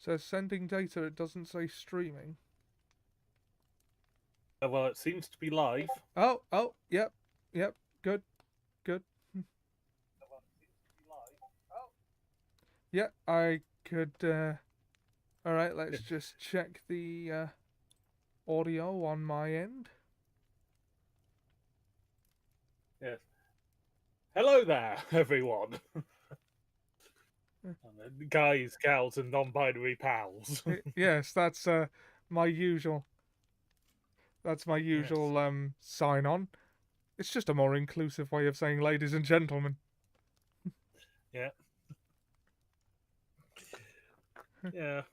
says sending data, it doesn't say streaming. Well, it seems to be live. Oh, yep, good. Yeah, I could, alright, let's just check the, audio on my end. Yes. Hello there, everyone. Guys, gals, and non-binary pals. Yes, that's, my usual, Yes. sign on. It's just a more inclusive way of saying ladies and gentlemen. Yeah. Yeah.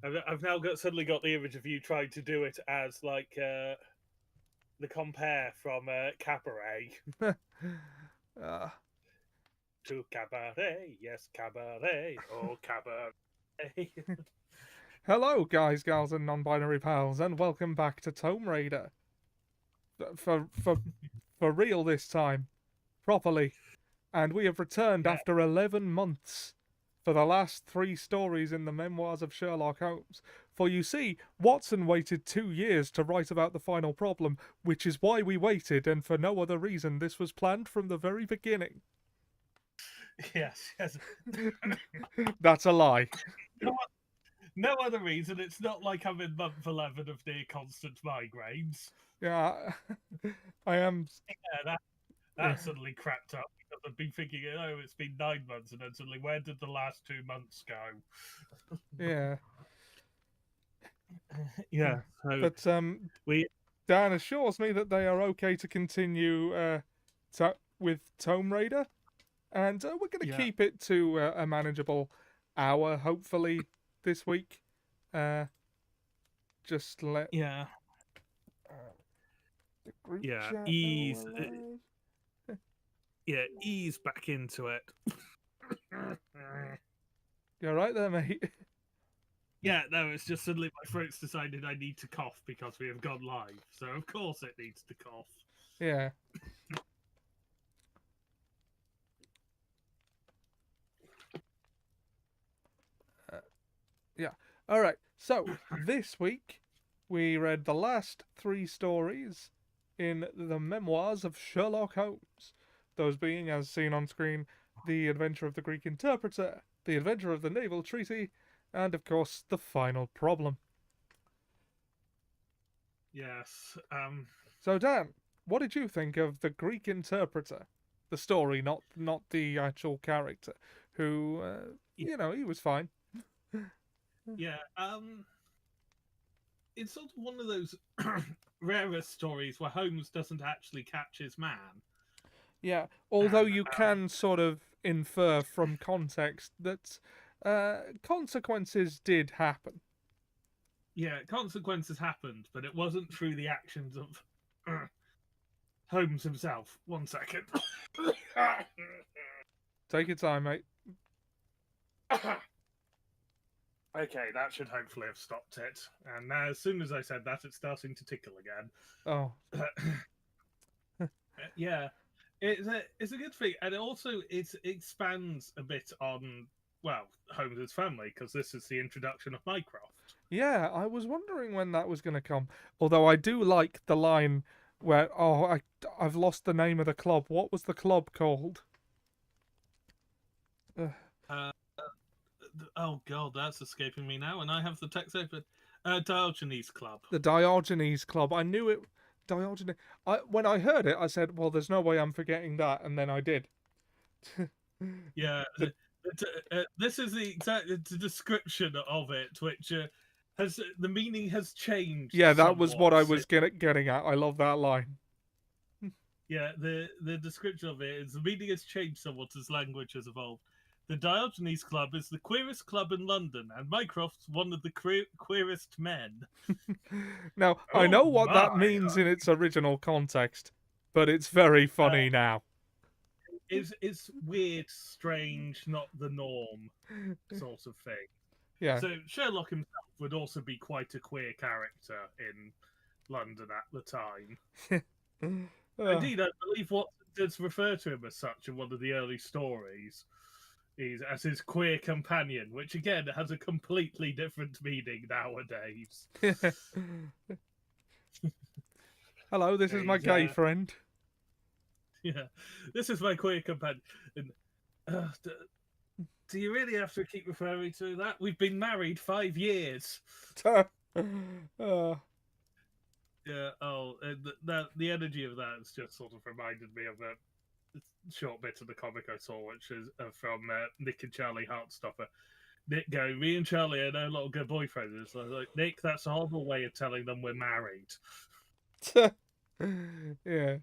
I've now suddenly got the image of you trying to do it as like the compare from Cabaret. uh, To Cabaret, yes, Cabaret, oh Cabaret. Hello, guys, gals, and non-binary pals, and welcome back to Tomb Raider. For real this time, properly, and we have returned Yeah. after 11 months for the last 3 stories in the Memoirs of Sherlock Holmes. For you see, Watson waited 2 years to write about the final problem, which is why we waited, and for no other reason. This was planned from the very beginning. Yes, yes. That's a lie. No other reason. It's not like I'm in month 11 of near constant migraines. Yeah, I am. Yeah, that suddenly cracked up because I've been thinking, oh, it's been 9 months, and then suddenly, where did the last 2 months go? Yeah. Yeah. So But we Dan assures me that they are okay to continue with Tomb Raider, and we're going to keep it to a manageable hour, hopefully, this week. Just let yeah the group yeah chat ease know. ease back into it. You're right there, mate. Yeah, no, it's just suddenly my throat's decided I need to cough because we have gone live. So of course it needs to cough. Yeah. Yeah. All right. So this week we read the last 3 stories in the Memoirs of Sherlock Holmes. Those being, as seen on screen, The Adventure of the Greek Interpreter, The Adventure of the Naval Treaty, and of course, The Final Problem. Yes. So Dan, what did you think of the Greek Interpreter? The story, not the actual character, who, he was fine. Yeah. It's sort of one of those rarest stories where Holmes doesn't actually catch his man. Yeah, although And you can sort of infer from context that consequences did happen. yeah, consequences happened, but it wasn't through the actions of Holmes himself. 1 second. Take your time, mate. Okay, that should hopefully have stopped it. And now, as soon as I said that, it's starting to tickle again. Oh. Yeah, it's a good thing, and it expands a bit on Holmes's family because this is the introduction of Mycroft. Yeah, I was wondering when that was going to come. Although I do like the line where, I've lost the name of the club. What was the club called? Oh god, that's escaping me now, and I have the text open. Diogenes Club. The Diogenes Club. I knew it. Diogenes. When I heard it, I said, "Well, there's no way I'm forgetting that," and then I did. Yeah, this is the exact description of it, which has the meaning has changed. Yeah, that was what I somewhat. was getting at. I love that line. Yeah, the description of it is the meaning has changed somewhat as language has evolved. The Diogenes Club is the queerest club in London, and Mycroft's one of the queerest men. Now, I Oh know what my! that means in its original context, but it's very funny now. It's weird, strange, not the norm sort of thing. Yeah. So Sherlock himself would also be quite a queer character in London at the time. Indeed, I believe Watson does refer to him as such in one of the early stories. He's as his queer companion, which again has a completely different meaning nowadays. Hello, this is my gay friend. Yeah, this is my queer companion. Uh, do you really have to keep referring to that? We've been married 5 years. Yeah. Oh, the energy of that has just sort of reminded me of a short bit of the comic I saw, which is from Nick and Charlie Heartstopper. Nick going, "Me and Charlie are no longer boyfriends." So I was like, Nick, that's a horrible way of telling them we're married. Yeah.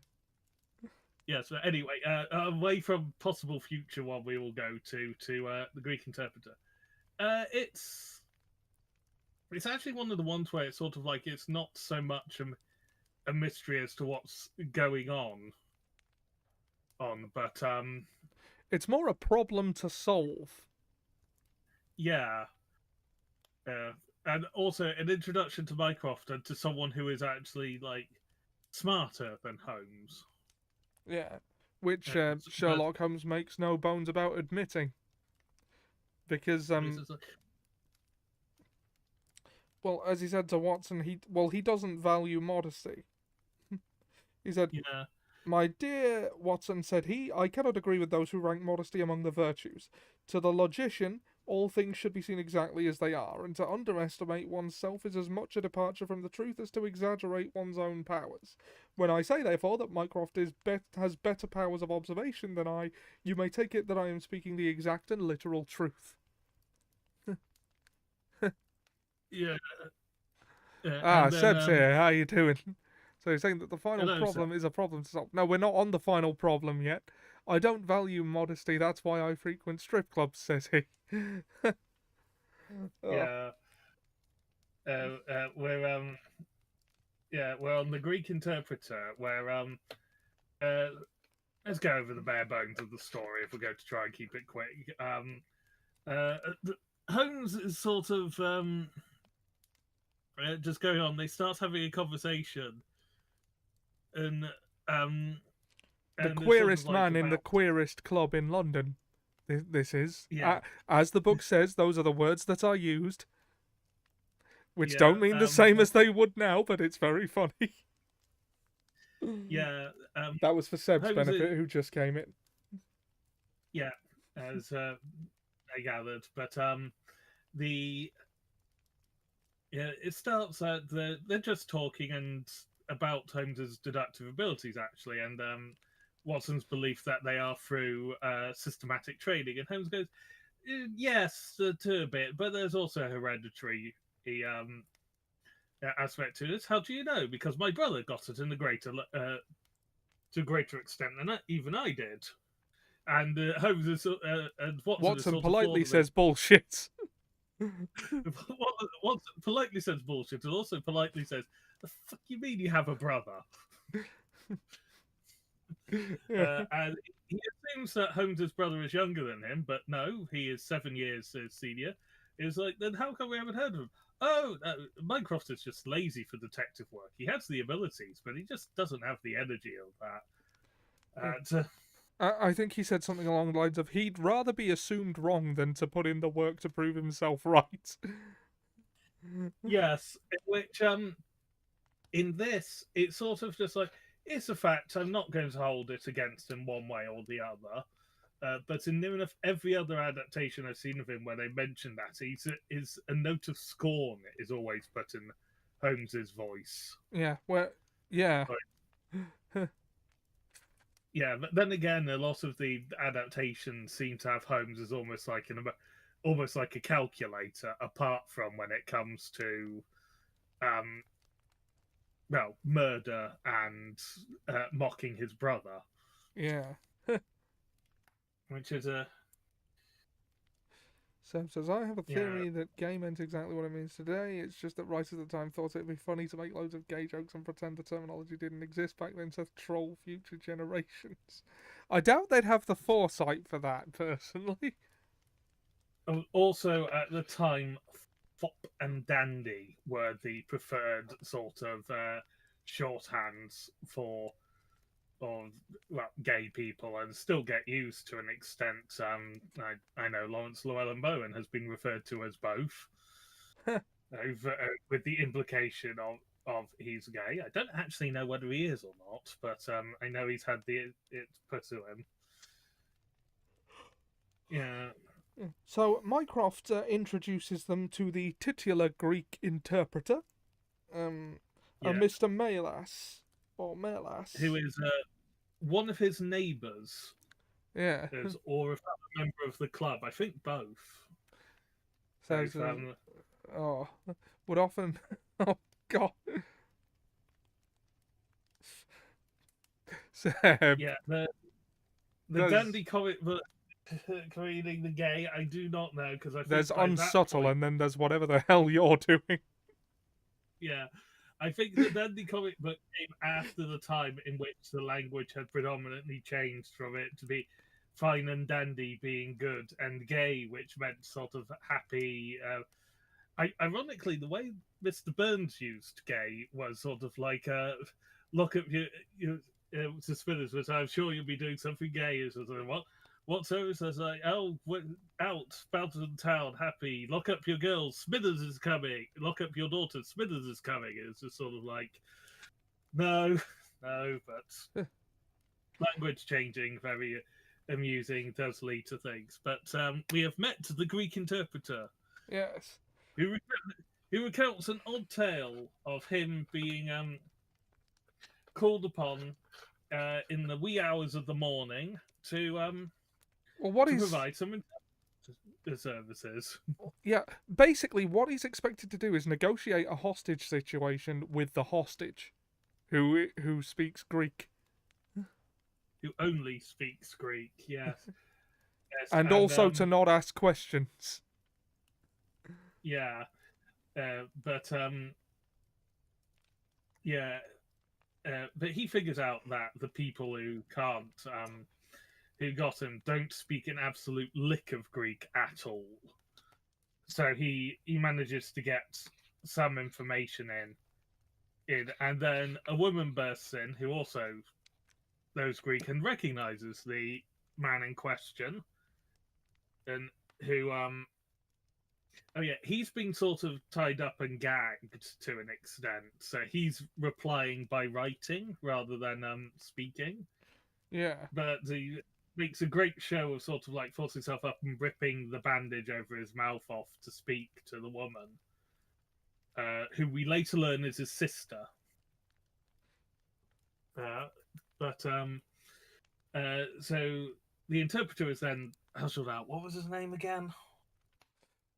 Yeah. So anyway, away from possible future one, we will go to the Greek Interpreter. It's actually one of the ones where it's sort of like it's not so much a mystery as to what's going on, but it's more a problem to solve. Yeah, and also an introduction to Mycroft and to someone who is actually like smarter than Holmes. Yeah, which Sherlock Holmes makes no bones about admitting, because well, as he said to Watson, he doesn't value modesty. He said, yeah. "My dear Watson," said he, "I cannot agree with those who rank modesty among the virtues. To the logician, all things should be seen exactly as they are, and to underestimate oneself is as much a departure from the truth as to exaggerate one's own powers. When I say, therefore, that Mycroft has better powers of observation than I, you may take it that I am speaking the exact and literal truth." Yeah. Seb's here. How you doing? So he's saying that the final hello, problem is a problem to solve. No, we're not on the final problem yet. I don't value modesty. That's why I frequent strip clubs, says he. Yeah. We're we're on the Greek Interpreter, where let's go over the bare bones of the story if we're going to try and keep it quick. Holmes is sort of just going on. They start having a conversation, and the queerest sort of man in the queerest club in London. This is, as the book says, those are the words that are used, which don't mean the same as they would now, but it's very funny. Yeah, that was for Seb's benefit, who just came in. Yeah, as I gathered, but it starts at they're just talking and about Holmes's deductive abilities actually, and Watson's belief that they are through systematic training, and Holmes goes, "Yes, to a bit, but there's also a hereditary aspect to this. How do you know? Because my brother got it in the to a greater extent than even I did." And Holmes is, and Watson politely says bullshit. Watson politely says bullshit, and also politely says, "The fuck you mean you have a brother?" And he assumes that Holmes's brother is younger than him, but no, he is 7 years senior. It's like, then how come we haven't heard of him? Oh, Mycroft is just lazy for detective work. He has the abilities, but he just doesn't have the energy of that. I think he said something along the lines of, he'd rather be assumed wrong than to put in the work to prove himself right. Yes, which in this, it's sort of just like, it's a fact, I'm not going to hold it against him one way or the other. But in near enough every other adaptation I've seen of him where they mention that, is a note of scorn is always put in Holmes's voice. Yeah, well, yeah. Yeah, but then again, a lot of the adaptations seem to have Holmes as almost like a calculator, apart from when it comes to murder and mocking his brother. Yeah. Which is a... Sam says, I have a theory that gay meant exactly what it means today. It's just that writers at the time thought it'd be funny to make loads of gay jokes and pretend the terminology didn't exist back then to troll future generations. I doubt they'd have the foresight for that, personally. Also, at the time, fop and dandy were the preferred sort of shorthands for well, gay people, and still get used to an extent. I know Lawrence Llewellyn Bowen has been referred to as both, with the implication of he's gay. I don't actually know whether he is or not, but I know he's had it put to him. Yeah. So Mycroft introduces them to the titular Greek interpreter, Yeah. Mr. Melas, or Melas, Who is one of his neighbours, yeah, or a member of the club. I think both. says, would often, oh God, so, yeah, the dandy comic book creating the gay. I do not know, because I think there's by unsubtle, that point, and then there's whatever the hell you're doing. yeah, I think the dandy comic book came after the time in which the language had predominantly changed from it to be fine and dandy being good, and gay, which meant sort of happy. Ironically, the way Mr. Burns used gay was sort of like, look at you to Smithers, but I'm sure you'll be doing something gay. Is what service? I was like, oh, out, Fountain Town, happy. Lock up your girls, Smithers is coming. Lock up your daughter, Smithers is coming. It's just sort of like, no, but language changing, very amusing, does lead to things. But we have met the Greek interpreter. Yes. Who recounts an odd tale of him being called upon in the wee hours of the morning to provide some services. Yeah, basically what he's expected to do is negotiate a hostage situation with the hostage, who speaks Greek. Who only speaks Greek, yes. Yes, and also to not ask questions. Yeah. But he figures out that the people who can't, who got him, don't speak an absolute lick of Greek at all. So he manages to get some information in, and then a woman bursts in who also knows Greek and recognizes the man in question, and who he's been sort of tied up and gagged to an extent, so he's replying by writing rather than speaking. Yeah. But he makes a great show of sort of like forcing himself up and ripping the bandage over his mouth off to speak to the woman, who we later learn is his sister. So the interpreter is then hustled out. What was his name again?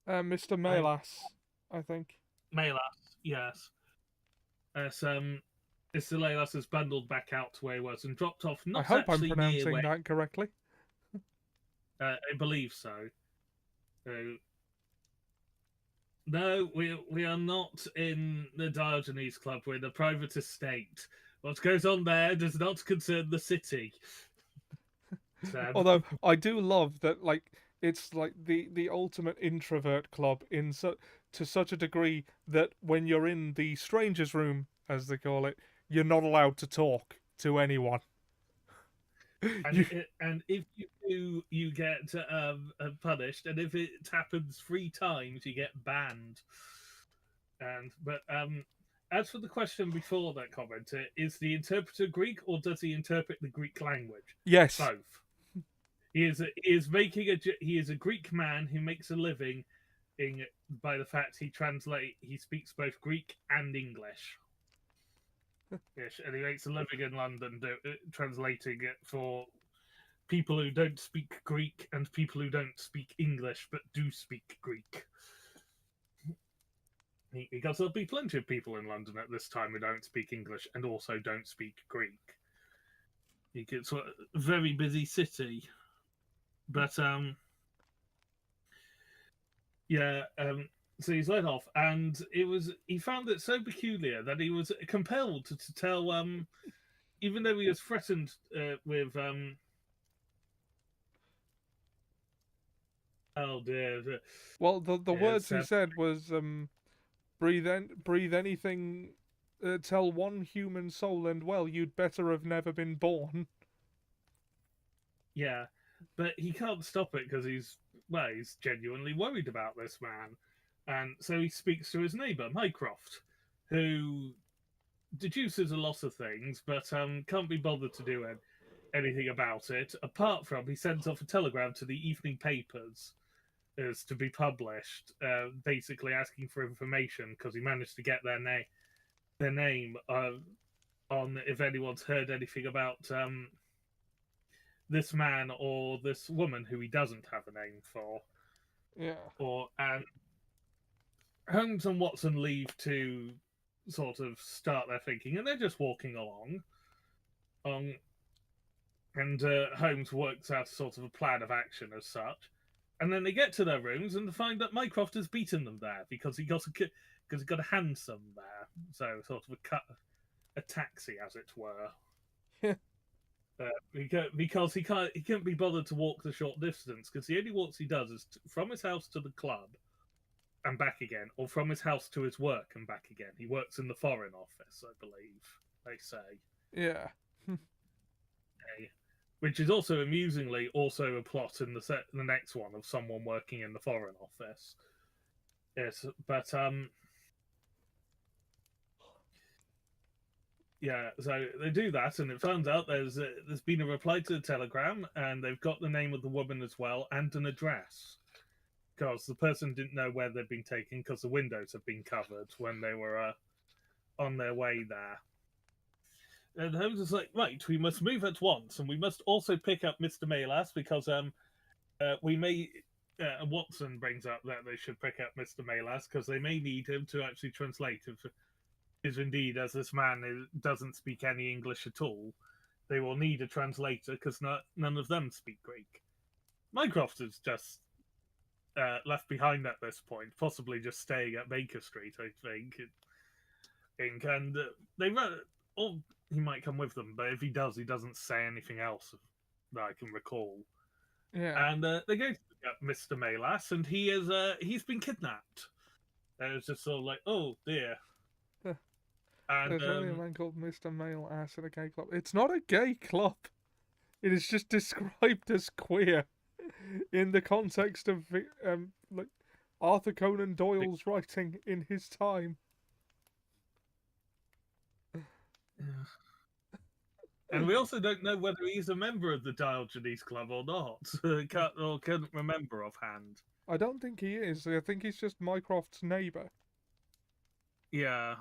Mr. Melas, I think. Melas, yes. Mr. Melas is bundled back out to where he was and dropped off. Not I hope I'm actually pronouncing that correctly. I believe so. No, we are not in the Diogenes Club. We're in a private estate. What goes on there does not concern the city. Although I do love that, like, it's like the ultimate introvert club to such a degree that when you're in the strangers' room, as they call it, you're not allowed to talk to anyone. And if you do, you get punished, and if it happens 3 times, you get banned. But as for the question before that comment, is the interpreter Greek, or does he interpret the Greek language? Yes, both. He is a Greek man who makes a living by the fact he speaks both Greek and English. Yes, and he makes a living in London translating it for people who don't speak Greek and people who don't speak English but do speak Greek. Because there'll be plenty of people in London at this time who don't speak English and also don't speak Greek. It's a very busy city. But so he's let off, and he found it so peculiar that he was compelled to tell, even though he was threatened with oh dear. Well, the words he said was breathe anything tell one human soul, and well, you'd better have never been born. Yeah, but he can't stop it because he's genuinely worried about this man, and so he speaks to his neighbour Mycroft, who deduces a lot of things, but can't be bothered to do anything about it. Apart from he sends off a telegram to the evening papers as to be published, basically asking for information because he managed to get their name on if anyone's heard anything about this man or this woman who he doesn't have a name for. Yeah. And Holmes and Watson leave to sort of start their thinking, and they're just walking along. And Holmes works out sort of a plan of action as such. And then they get to their rooms and find that Mycroft has beaten them there because he got a hansom there, so sort of a taxi, as it were. Yeah. Because he can't be bothered to walk the short distance, because the only walks he does is from his house to the club and back again, or from his house to his work and back again. He works in the Foreign Office, I believe they say. Yeah. Which is also amusingly also a plot in the next one of someone working in the Foreign Office. Yes, but yeah, so they do that, and it turns out there's been a reply to the telegram, and they've got the name of the woman as well and an address, because the person didn't know where they'd been taken because the windows had been covered when they were on their way there. And Holmes is like, right, we must move at once, and we must also pick up Mr. Maylas because we may. Watson brings up that they should pick up Mr. Maylas because they may need him to actually translate. If indeed, as this man doesn't speak any English at all, they will need a translator because none of them speak Greek. Mycroft is just left behind at this point, possibly just staying at Baker Street, I think. And they run. Or he might come with them, but if he does, he doesn't say anything else that I can recall. Yeah. And they go to Mr. Maylas, and he's been kidnapped. And it's just sort of like, oh dear. And There's only a man called Mr. Male Ass in a gay club. It's not a gay club. It is just described as queer in the context of like Arthur Conan Doyle's writing in his time. And we also don't know whether he's a member of the Diogenes Club or not. Couldn't remember offhand. I don't think he is. I think he's just Mycroft's neighbour. Yeah.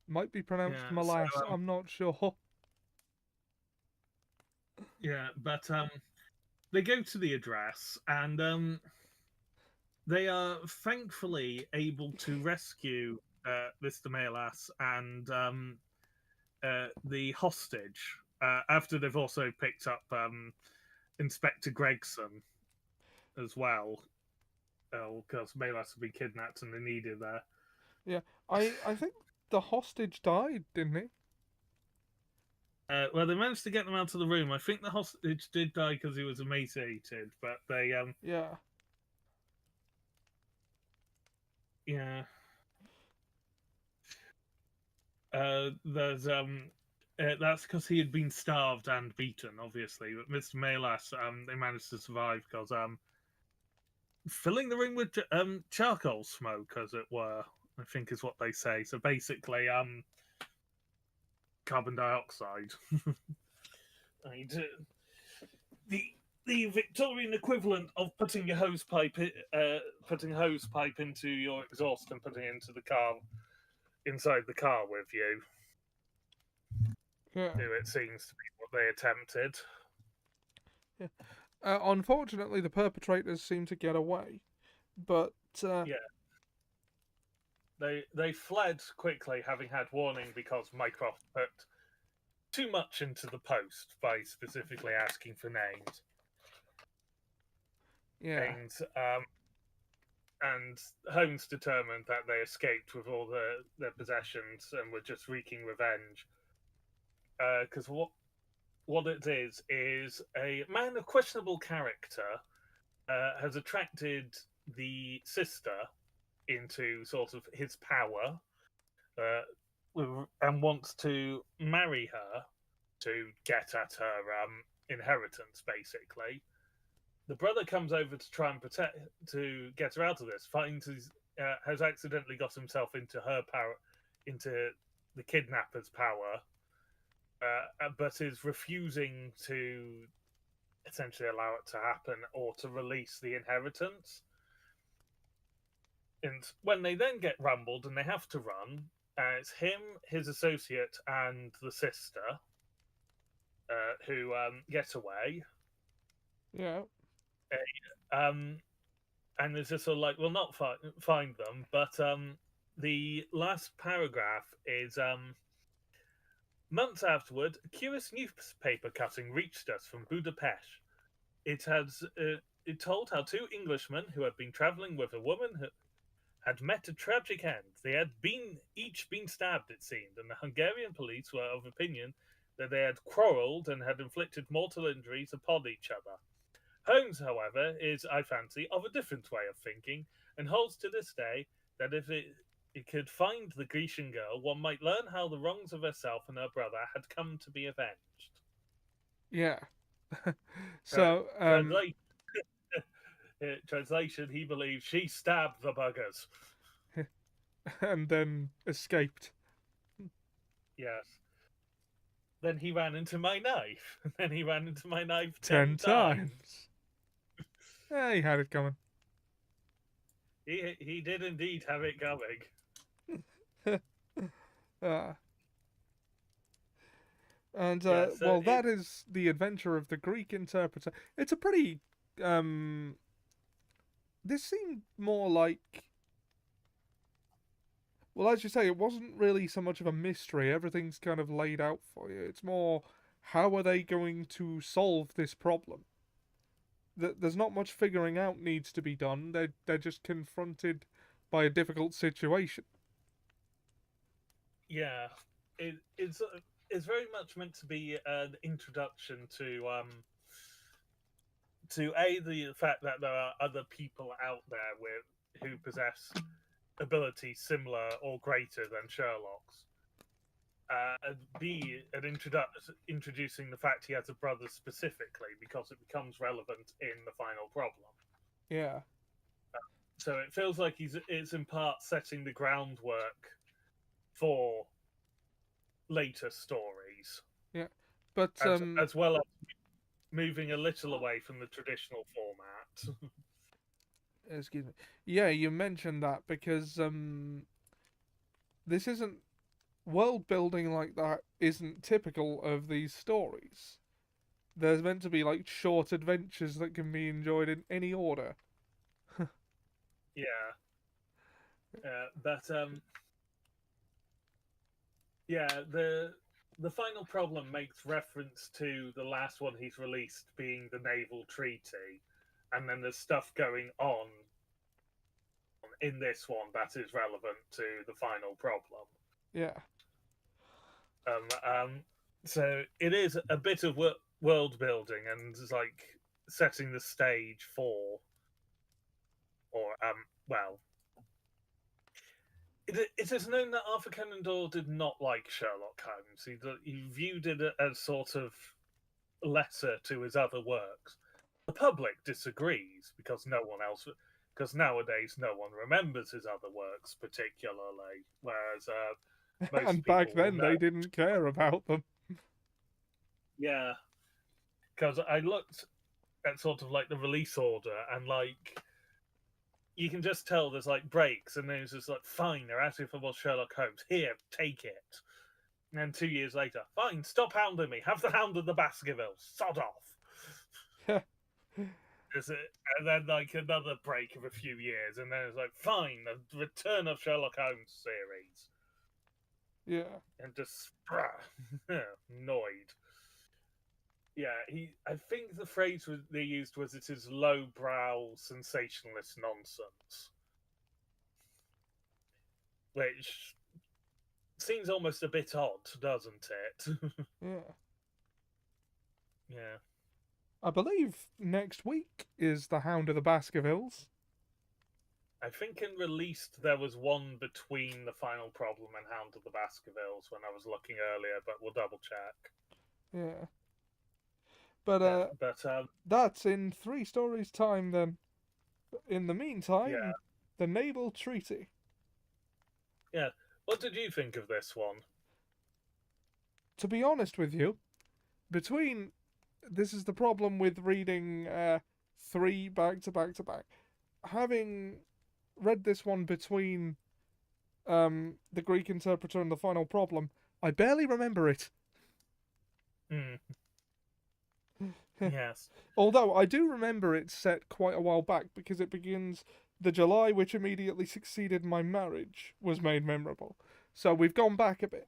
Might be pronounced Malas. So, I'm not sure. Yeah, but they go to the address, and they are thankfully able to rescue Mr. Maylas and the hostage after they've also picked up Inspector Gregson as well, because Maylas had been kidnapped and they needed there. Yeah, I think the hostage died, didn't he? Well, they managed to get them out of the room. I think the hostage did die because he was emaciated, but they yeah. Yeah. There's that's because he had been starved and beaten, obviously. But Mr. Maylas, they managed to survive because filling the room with charcoal smoke, as it were, I think is what they say. So basically, carbon dioxide. The Victorian equivalent of putting a hose pipe into your exhaust and putting it into the car, inside the car with you. Yeah. It seems to be what they attempted. Yeah. Unfortunately, the perpetrators seem to get away, but yeah, they fled quickly, having had warning because Mycroft put too much into the post by specifically asking for names. Yeah. And Holmes determined that they escaped with all their possessions and were just wreaking revenge. Because what it is a man of questionable character has attracted the sister into sort of his power, and wants to marry her to get at her inheritance, basically. The brother comes over to try and get her out of this. Finds has accidentally got himself into her power, into the kidnapper's power, but is refusing to essentially allow it to happen or to release the inheritance. And when they then get rumbled and they have to run, it's him, his associate, and the sister who get away. Yeah. And there's just sort of like, well, not find them, but the last paragraph is months afterward, a curious newspaper cutting reached us from Budapest. It told how two Englishmen who had been travelling with a woman had met a tragic end. They had each been stabbed, it seemed, and the Hungarian police were of opinion that they had quarrelled and had inflicted mortal injuries upon each other. Holmes, however, is, I fancy, of a different way of thinking, and holds to this day that if it could find the Grecian girl, one might learn how the wrongs of herself and her brother had come to be avenged. Yeah. So, translation, he believes she stabbed the buggers. and then escaped. Yes. Then he ran into my knife. Then he ran into my knife 10 times. Yeah, he had it coming. He did indeed have it coming. And well, that is the adventure of the Greek Interpreter. It's a pretty this seemed more like, well, as you say, it wasn't really so much of a mystery. Everything's kind of laid out for you. It's more, how are they going to solve this problem? There's not much figuring out needs to be done. They're just confronted by a difficult situation. Yeah, it's very much meant to be an introduction to the fact that there are other people out there who possess abilities similar or greater than Sherlock's. And B, introducing the fact he has a brother specifically, because it becomes relevant in the final problem. Yeah. So it feels like it's in part setting the groundwork for later stories. Yeah, but as well as moving a little away from the traditional format. Excuse me. Yeah, you mentioned that because this isn't, world building like that isn't typical of these stories. There's meant to be like short adventures that can be enjoyed in any order. Yeah. But yeah, the final problem makes reference to the last one he's released being the Naval Treaty, and then there's stuff going on in this one that is relevant to the final problem. Yeah. So it is a bit of world building and like setting the stage for, or well, it is known that Arthur Conan Doyle did not like Sherlock Holmes. He viewed it as sort of lesser to his other works. The public disagrees because nowadays no one remembers his other works particularly, whereas and back then they didn't care about them. Yeah, because I looked at sort of like the release order, and like you can just tell there's like breaks, and then it's just like, fine, they're asking for more Sherlock Holmes. Here, take it. And then 2 years later, fine, stop hounding me. Have the Hound of the Baskervilles. Sod off. And then like another break of a few years, and then it's like, fine, the Return of Sherlock Holmes series. Yeah. And just annoyed. Yeah, I think the phrase they used was, it is lowbrow sensationalist nonsense. Which seems almost a bit odd, doesn't it? Yeah. Yeah. I believe next week is the Hound of the Baskervilles. I think in Released there was one between the Final Problem and Hound of the Baskervilles when I was looking earlier, but we'll double check. Yeah. But Yeah, but that's in 3 stories' time then. In the yeah, meantime, the Naval Treaty. yeah. What did you think of this one? To be honest with you, between this is the problem with reading 3 back to back to back. Having read this one between the Greek Interpreter and the Final Problem, I barely remember it. Mm. Yes. Although I do remember it set quite a while back because it begins the July which immediately succeeded my marriage was made memorable. So we've gone back a bit.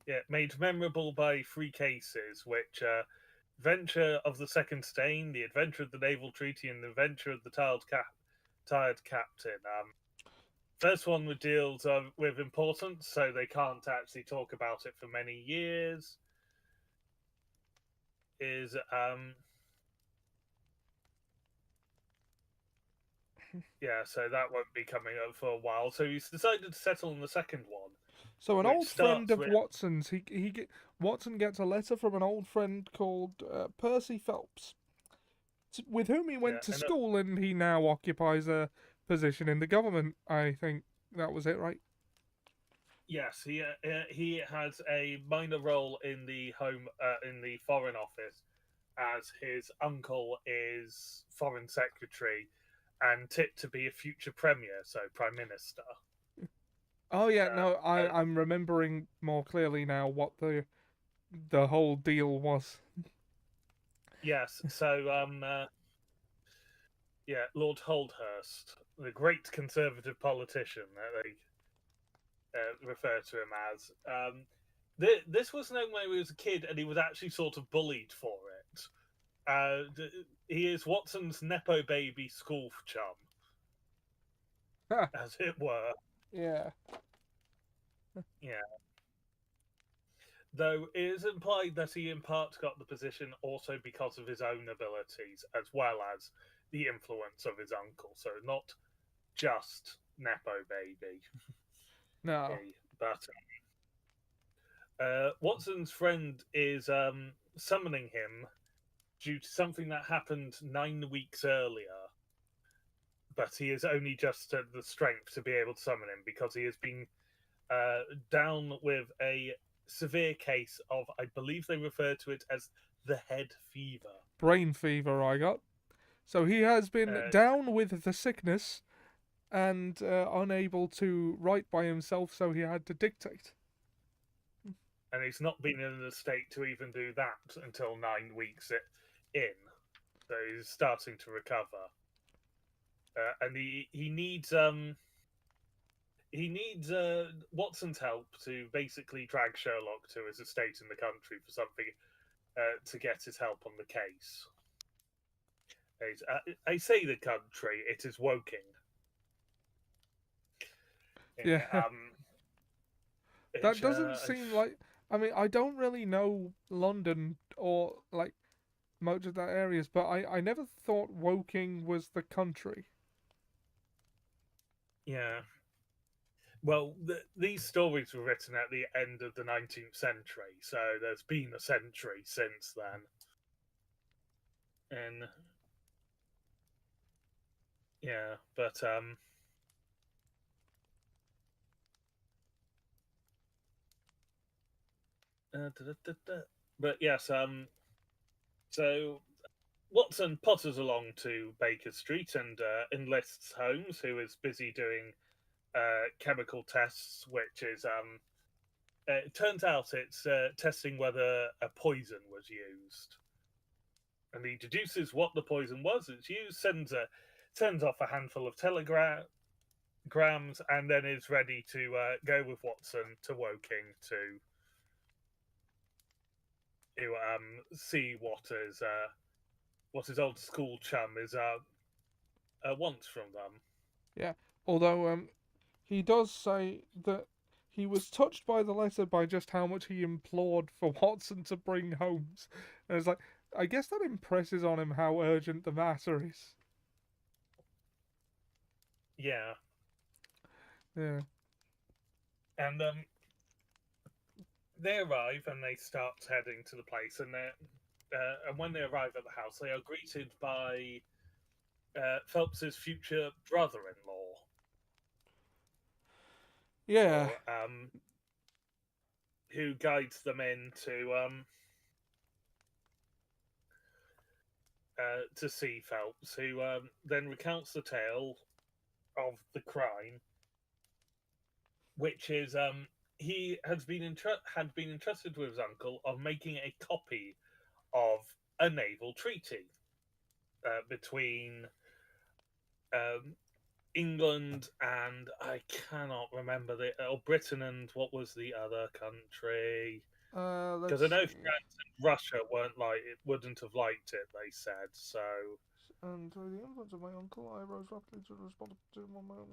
Yeah, made memorable by 3 cases, which Venture of the Second Stain, The Adventure of the Naval Treaty, and The Adventure of the Tired Captain. First one deals with importance, so they can't actually talk about it for many years. Is yeah, so that won't be coming up for a while. So he's decided to settle on the second one, So an which old friend starts of with Watson's, Watson gets a letter from an old friend called Percy Phelps, with whom he yeah, went to and school, and he now occupies a position in the government. I think that was it, right? yes, he has a minor role in the Foreign Office, as his uncle is Foreign Secretary and tipped to be a future Premier, so Prime Minister. Oh yeah, no, Uh, I'm remembering more clearly now what the whole deal was. yes, so yeah, Lord Holdhurst, the great Conservative politician that they refer to him as. This was known when he was a kid, and he was actually sort of bullied for it. He is Watson's nepo baby school chum, as it were. Yeah. Yeah. Though it is implied that he in part got the position also because of his own abilities, as well as the influence of his uncle. So not just nepo baby. No. But Watson's friend is summoning him due to something that happened 9 weeks earlier. But he has only just had the strength to be able to summon him because he has been down with a severe case of, I believe they refer to it as the head fever. Brain fever I got. So he has been Uh, down with the sickness and unable to write by himself, so he had to dictate. and he's not been in a state to even do that until 9 weeks in. So he's starting to recover. And he needs Watson's help to basically drag Sherlock to his estate in the country for something to get his help on the case. I say the country, it is Woking. Yeah. That Which, doesn't seem like. I mean, I don't really know London or like much of that areas, but I never thought Woking was the country. yeah. Well, these stories were written at the end of the 19th century, so there's been a century since then. And yeah, but but yes, so Watson potters along to Baker Street and enlists Holmes, who is busy doing chemical tests, which is it turns out it's testing whether a poison was used, and he deduces what the poison was. It's used, sends off a handful of telegrams, and then is ready to go with Watson to Woking to see what his old school chum is wants from them. Yeah. Although he does say that he was touched by the letter by just how much he implored for Watson to bring Holmes. And it's like, I guess that impresses on him how urgent the matter is. Yeah, Yeah. and they arrive and they start heading to the place, and when they arrive at the house, they are greeted by Phelps's future brother-in-law, Yeah. or who guides them in to see Phelps, who then recounts the tale of the crime, which is he had been entrusted with his uncle of making a copy of a naval treaty between um, England and I cannot remember Britain and what was the other country? Because Let's I know see. France and Russia wouldn't have liked it. They said so. And through the influence of my uncle, I rose rapidly to respond to my own.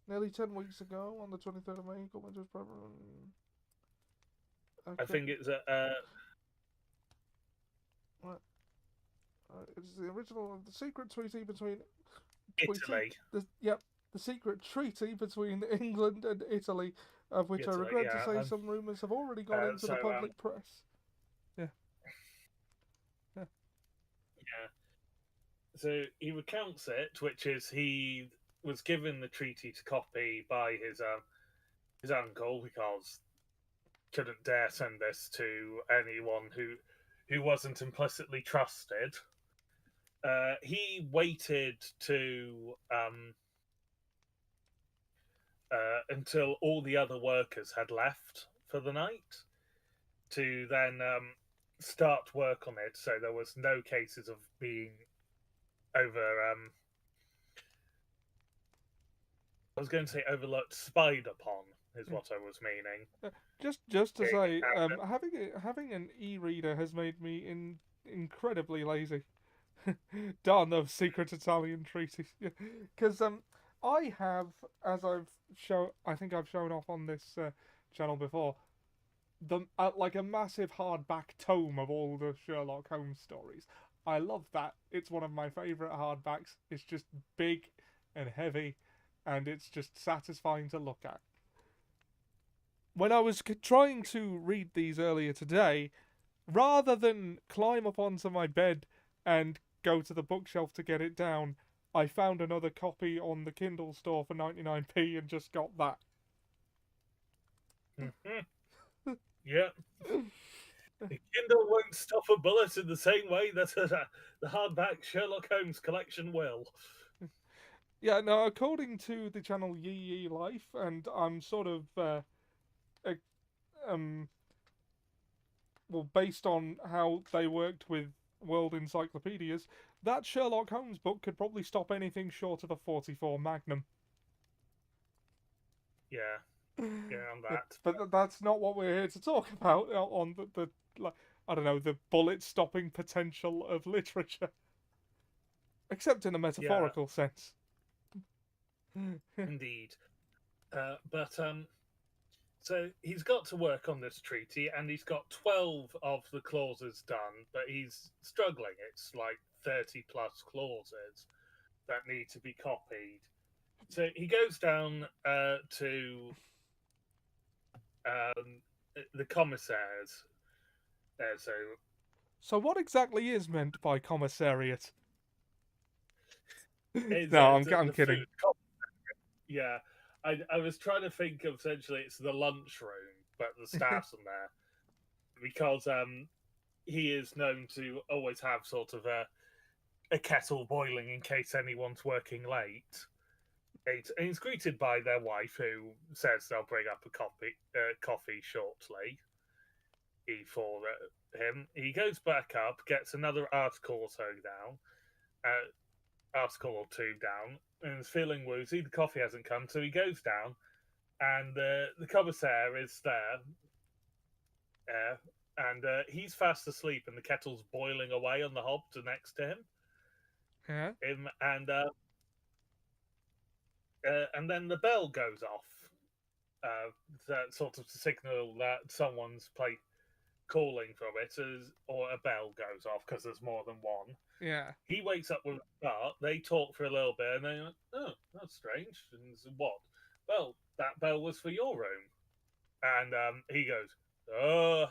Nearly 10 weeks ago, on the 23rd of May, he called me to his brother. I think it's It's the original of the secret treaty between Italy. the secret treaty between England and Italy, of which I Italy, regret to yeah. say some rumours have already gone into the public press. Yeah. Yeah. So he recounts it, which is he was given the treaty to copy by his uncle because couldn't dare send this to anyone who wasn't implicitly trusted. He waited to until all the other workers had left for the night to then start work on it, so there was no cases of being over. I was going to say overlooked, spied upon is what I was meaning. Just to say, having an e-reader has made me incredibly lazy. Darn those secret Italian treaties. Because I have, as I think I've shown off on this channel before, like a massive hardback tome of all the Sherlock Holmes stories. I love that. It's one of my favourite hardbacks. It's just big and heavy, and it's just satisfying to look at. When I was trying to read these earlier today, rather than climb up onto my bed and go to the bookshelf to get it down, I found another copy on the Kindle store for 99p and just got that. Mm-hmm. Yeah. The Kindle won't stop a bullet in the same way that the hardback Sherlock Holmes collection will. Yeah, no, according to the channel Yee Yee Life, and I'm sort of, well, based on how they worked with world encyclopedias, that Sherlock Holmes book could probably stop anything short of a 44 Magnum. Yeah, on that. But that's not what we're here to talk about on the like, I don't know, the bullet-stopping potential of literature. Except in a metaphorical sense. Indeed. But so he's got to work on this treaty, and he's got 12 of the clauses done, but he's struggling. It's like 30 plus clauses that need to be copied. So he goes down to the commissaires. So what exactly is meant by commissariat? No, I'm kidding. Yeah, I was trying to think of essentially it's the lunchroom, but the staff's in there because he is known to always have sort of a kettle boiling in case anyone's working late. And he's greeted by their wife, who says they'll bring up a coffee shortly for him. He goes back up, gets another article or so down, article or two down, and is feeling woozy. The coffee hasn't come, so he goes down, and the commissaire is there, and he's fast asleep, and the kettle's boiling away on the hob next to him. Yeah. And then the bell goes off, that sort of signal that someone's calling from it, or a bell goes off because there's more than one. Yeah. He wakes up with a start. They talk for a little bit, and they like, oh, that's strange. And so, what? Well, that bell was for your room. And he goes, oh.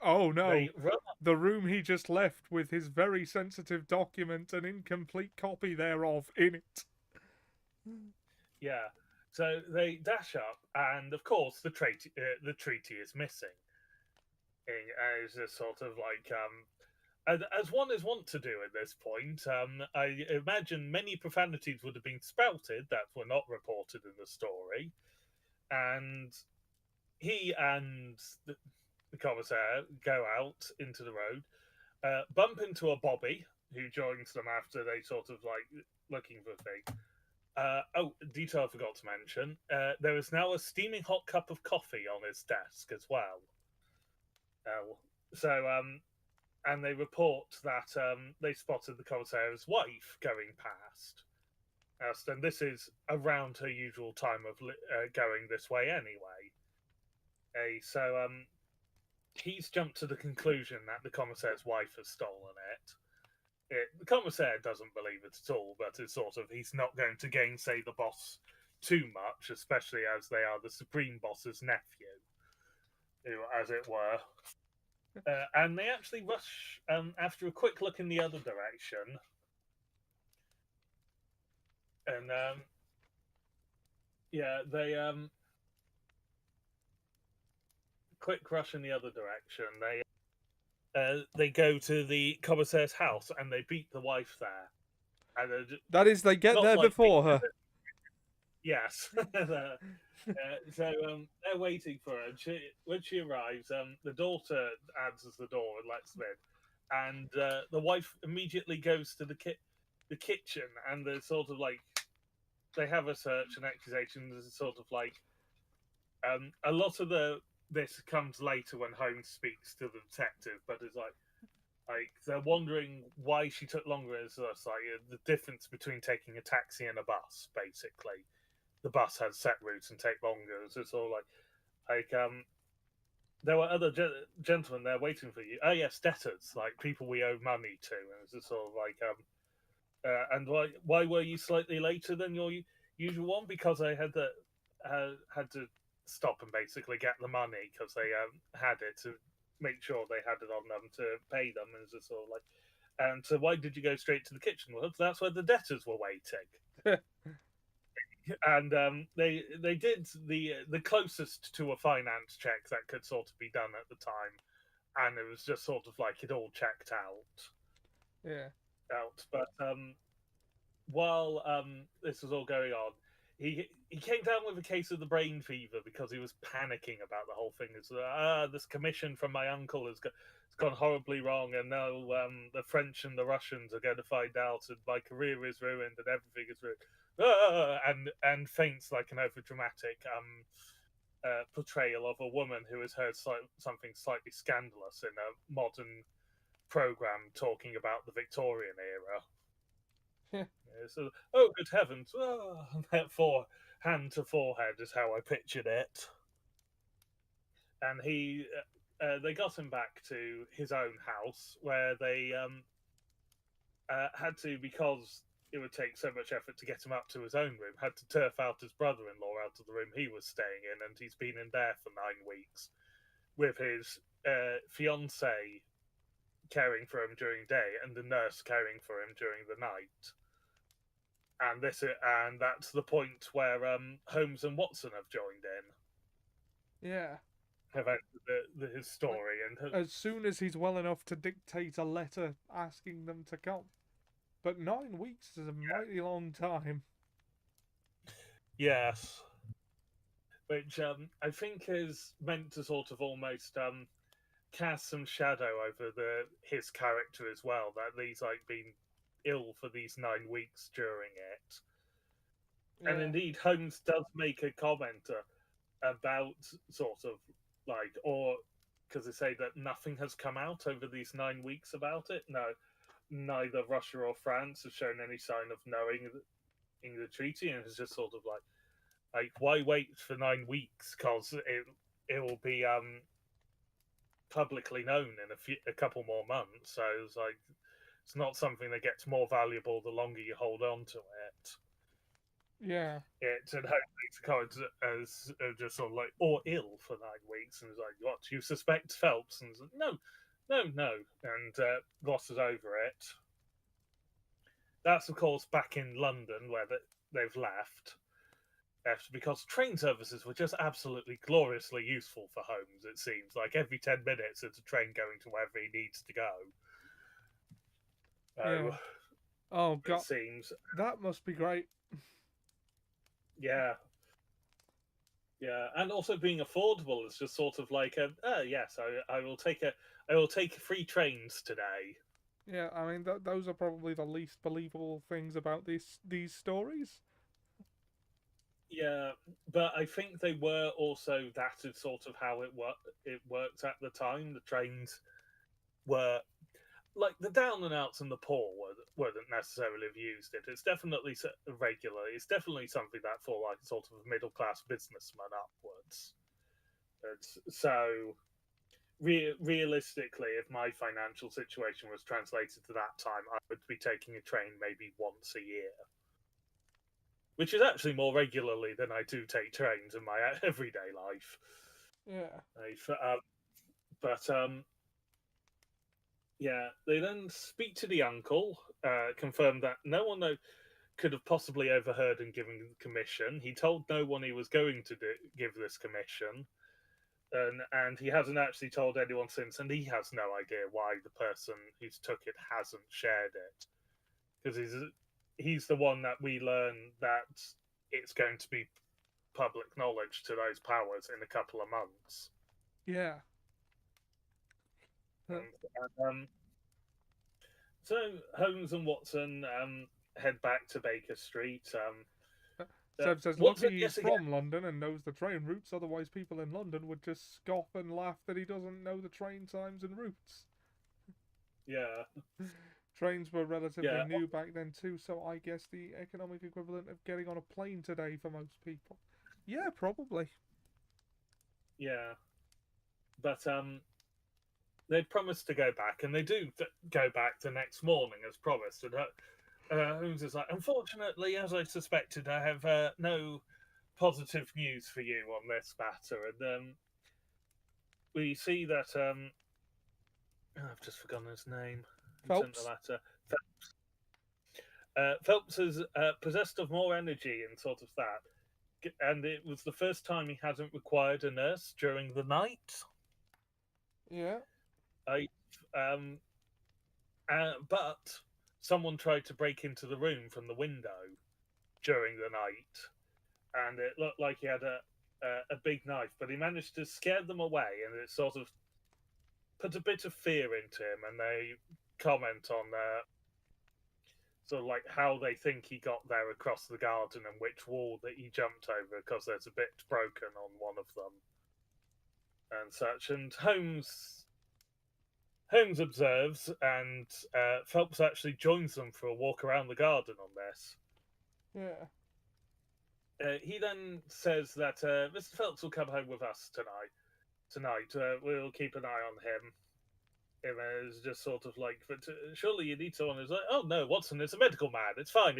Oh no. They run. The room he just left with his very sensitive document and incomplete copy thereof in it. Yeah. So they dash up, and of course the treaty is missing. It's just sort of like as one is wont to do at this point. I imagine many profanities would have been spouted that were not reported in the story, and he and the commissaire go out into the road, bump into a bobby who joins them after they sort of like looking for a thing. Oh, detail I forgot to mention. There is now a steaming hot cup of coffee on his desk as well. And they report that they spotted the commissaire's wife going past. And this is around her usual time of going this way anyway. He's jumped to the conclusion that the commissaire's wife has stolen it. The commissaire doesn't believe it at all, but it's sort of, he's not going to gainsay the boss too much, especially as they are the supreme boss's nephew, as it were. And they actually rush after a quick look in the other direction. And they quick rush in the other direction. They go to the commissaire's house and they beat the wife there. And that is, they get there before her. Yes. So they're waiting for her. And when she arrives, the daughter answers the door and lets them in. And the wife immediately goes to the kitchen, and they're sort of like, they have a search and accusations. It's sort of like a lot of this comes later when Holmes speaks to the detective, but it's like they're wondering why she took longer. It's like the difference between taking a taxi and a bus, basically. The bus has set routes and take longer. So it's all like there were other gentlemen there waiting for you. Oh yes, debtors, like people we owe money to, and it's just sort of like and why were you slightly later than your usual one? Because I had to stop and basically get the money because they had it to make sure they had it on them to pay them, and it's just sort of like. And so why did you go straight to the kitchen? Well, that's where the debtors were waiting. And they did the closest to a finance check that could sort of be done at the time, and it was just sort of like it all checked out. Yeah. But while this was all going on, he came down with a case of the brain fever because he was panicking about the whole thing. It's this commission from my uncle has gone horribly wrong, and now the French and the Russians are going to find out, and my career is ruined, and everything is ruined. And faints like an overdramatic portrayal of a woman who has heard something slightly scandalous in a modern program talking about the Victorian era. So, oh, good heavens! That hand to forehead is how I pictured it. And they got him back to his own house, where they had to, because it would take so much effort to get him up to his own room, had to turf out his brother-in-law out of the room he was staying in, and he's been in there for 9 weeks with his fiancée caring for him during day and the nurse caring for him during the night. And that's the point where Holmes and Watson have joined in. Yeah. Have entered his story, and as soon as he's well enough to dictate a letter asking them to come. But 9 weeks is a mighty long time. Yes. Which I think is meant to sort of almost cast some shadow over his character as well, that he's like been ill for these 9 weeks during it. Yeah. And indeed, Holmes does make a comment about sort of like, or because they say that nothing has come out over these 9 weeks about it. No, neither Russia or France have shown any sign of knowing the treaty, and it's just sort of like why wait for 9 weeks? Because it will be publicly known in a couple more months. So it's like it's not something that gets more valuable the longer you hold on to it. Yeah. It and hopefully it's cards as just sort of like or ill for 9 weeks, and it's like, what, you suspect Phelps? And it's like, no, no, and glosses over it. That's of course back in London where they've left. Because train services were just absolutely gloriously useful for Holmes. It seems like every 10 minutes there's a train going to wherever he needs to go. Yeah. Oh It God, seems. that must be great. Yeah, yeah, and also being affordable is just sort of like yes, I will take free trains today. Yeah, I mean those are probably the least believable things about these stories. Yeah, but I think they were also that is sort of how it worked at the time. The trains were like the down and outs and the poor wouldn't necessarily have used it. It's definitely regular. It's definitely something that for like sort of middle class businessman upwards. So realistically, if my financial situation was translated to that time, I would be taking a train maybe once a year, which is actually more regularly than I do take trains in my everyday life. Yeah. But yeah, they then speak to the uncle, confirm that no one could have possibly overheard and given the commission. He told no one he was going to give this commission, and he hasn't actually told anyone since, and he has no idea why the person who's took it hasn't shared it, because he's the one that we learn that it's going to be public knowledge to those powers in a couple of months. Yeah. And, so Holmes and Watson head back to Baker Street. Seb says, Watson, lucky he's yes, again. from London and knows the train routes, otherwise people in London would just scoff and laugh that he doesn't know the train times and routes. Yeah. Trains were relatively Yeah. new back then too, so I guess the economic equivalent of getting on a plane today for most people. Yeah, probably. Yeah. But they'd promised to go back, and they do go back the next morning as promised. And Holmes is like, unfortunately, as I suspected, I have no positive news for you on this matter. And we see that I've just forgotten his name. Phelps. The letter. Phelps is possessed of more energy and sort of that, and it was the first time he hasn't required a nurse during the night. Yeah. But someone tried to break into the room from the window during the night, and it looked like he had a big knife, but he managed to scare them away, and it sort of put a bit of fear into him. And they comment on sort of like how they think he got there across the garden and which wall that he jumped over, because there's a bit broken on one of them and such. And Holmes observes, and Phelps actually joins them for a walk around the garden on this. Yeah. He then says that Mr. Phelps will come home with us tonight. We'll keep an eye on him. And it's just sort of like, but surely you need someone who's like, oh no, Watson is a medical man. It's fine.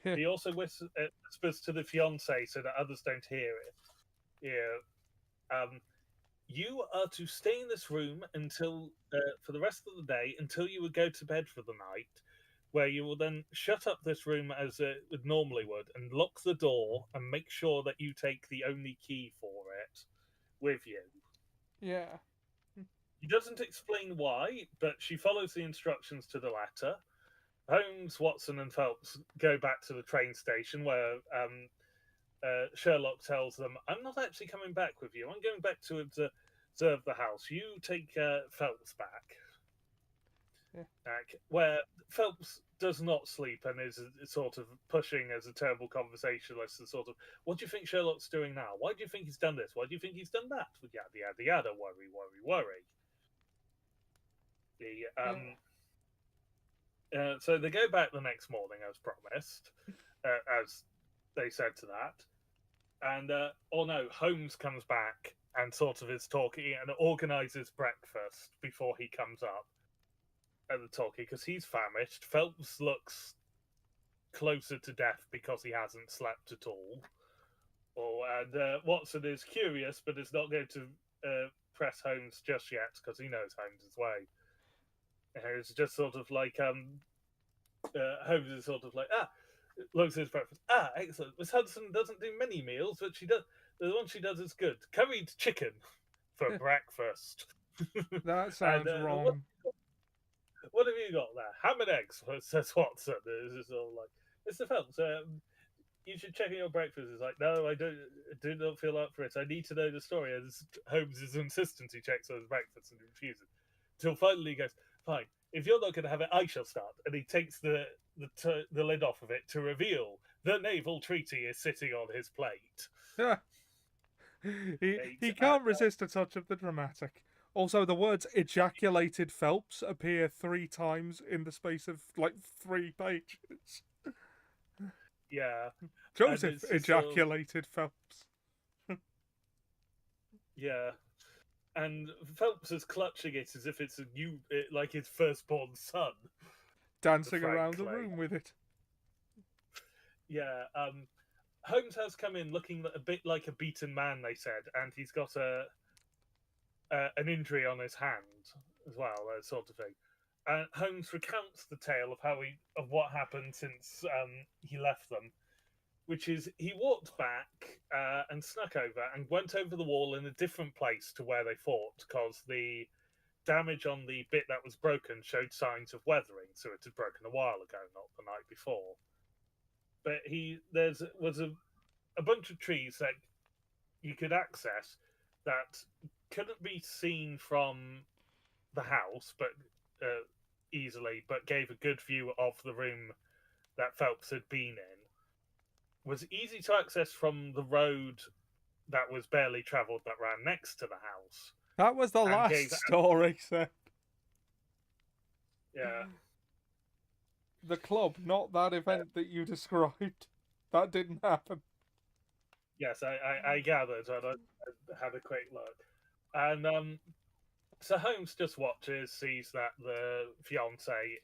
He also whispers to the fiancée so that others don't hear it. Yeah. You are to stay in this room until for the rest of the day, until you would go to bed for the night, where you will then shut up this room as it normally would and lock the door and make sure that you take the only key for it with you. Yeah. He doesn't explain why, but she follows the instructions to the letter. Holmes, Watson, and Phelps go back to the train station where Sherlock tells them, I'm not actually coming back with you. I'm going back to observe the house. You take Phelps back. Yeah. Where Phelps does not sleep and is sort of pushing as a terrible conversationalist and sort of, what do you think Sherlock's doing now? Why do you think he's done this? Why do you think he's done that? Yada, yada, yada, worry. So they go back the next morning as promised, as they said to that. And, oh no, Holmes comes back and sort of is talking and organizes breakfast before he comes up at the talkie because he's famished. Phelps looks closer to death because he hasn't slept at all. And Watson is curious, but is not going to press Holmes just yet because he knows Holmes's way. It's just sort of like Holmes is sort of like looks at his breakfast. Excellent. Miss Hudson doesn't do many meals, but she does. The one she does is good. Curried chicken for breakfast. That sounds wrong. What have you got there? Ham and eggs, says Watson. It's all like, Mr. Phelps, you should check in your breakfast. It's like, no, I do not feel up for it. I need to know the story. And Holmes is insistent. He checks on his breakfast and refuses. Until finally he goes, fine, if you're not going to have it, I shall start. And he takes the lid off of it to reveal the Naval Treaty is sitting on his plate. he can't resist a touch of the dramatic. Also, the words ejaculated Phelps appear 3 times in the space of like 3 pages. Yeah. Joseph ejaculated Phelps. Yeah. And Phelps is clutching it as if it's like his firstborn son. Dancing around the room with it. Yeah. Holmes has come in looking a bit like a beaten man, they said, and he's got an injury on his hand as well, that sort of thing. And Holmes recounts the tale of what happened since he left them, which is he walked back and snuck over and went over the wall in a different place to where they fought because the damage on the bit that was broken showed signs of weathering, so it had broken a while ago, not the night before. But there was a bunch of trees that you could access that couldn't be seen from the house, but easily, but gave a good view of the room that Phelps had been in. Was easy to access from the road that was barely travelled that ran next to the house. That was the last story, sir. Yeah. The club, not that event that you described. That didn't happen. Yes, I gathered. I had a quick look. And so Holmes just watches, sees that the fiancée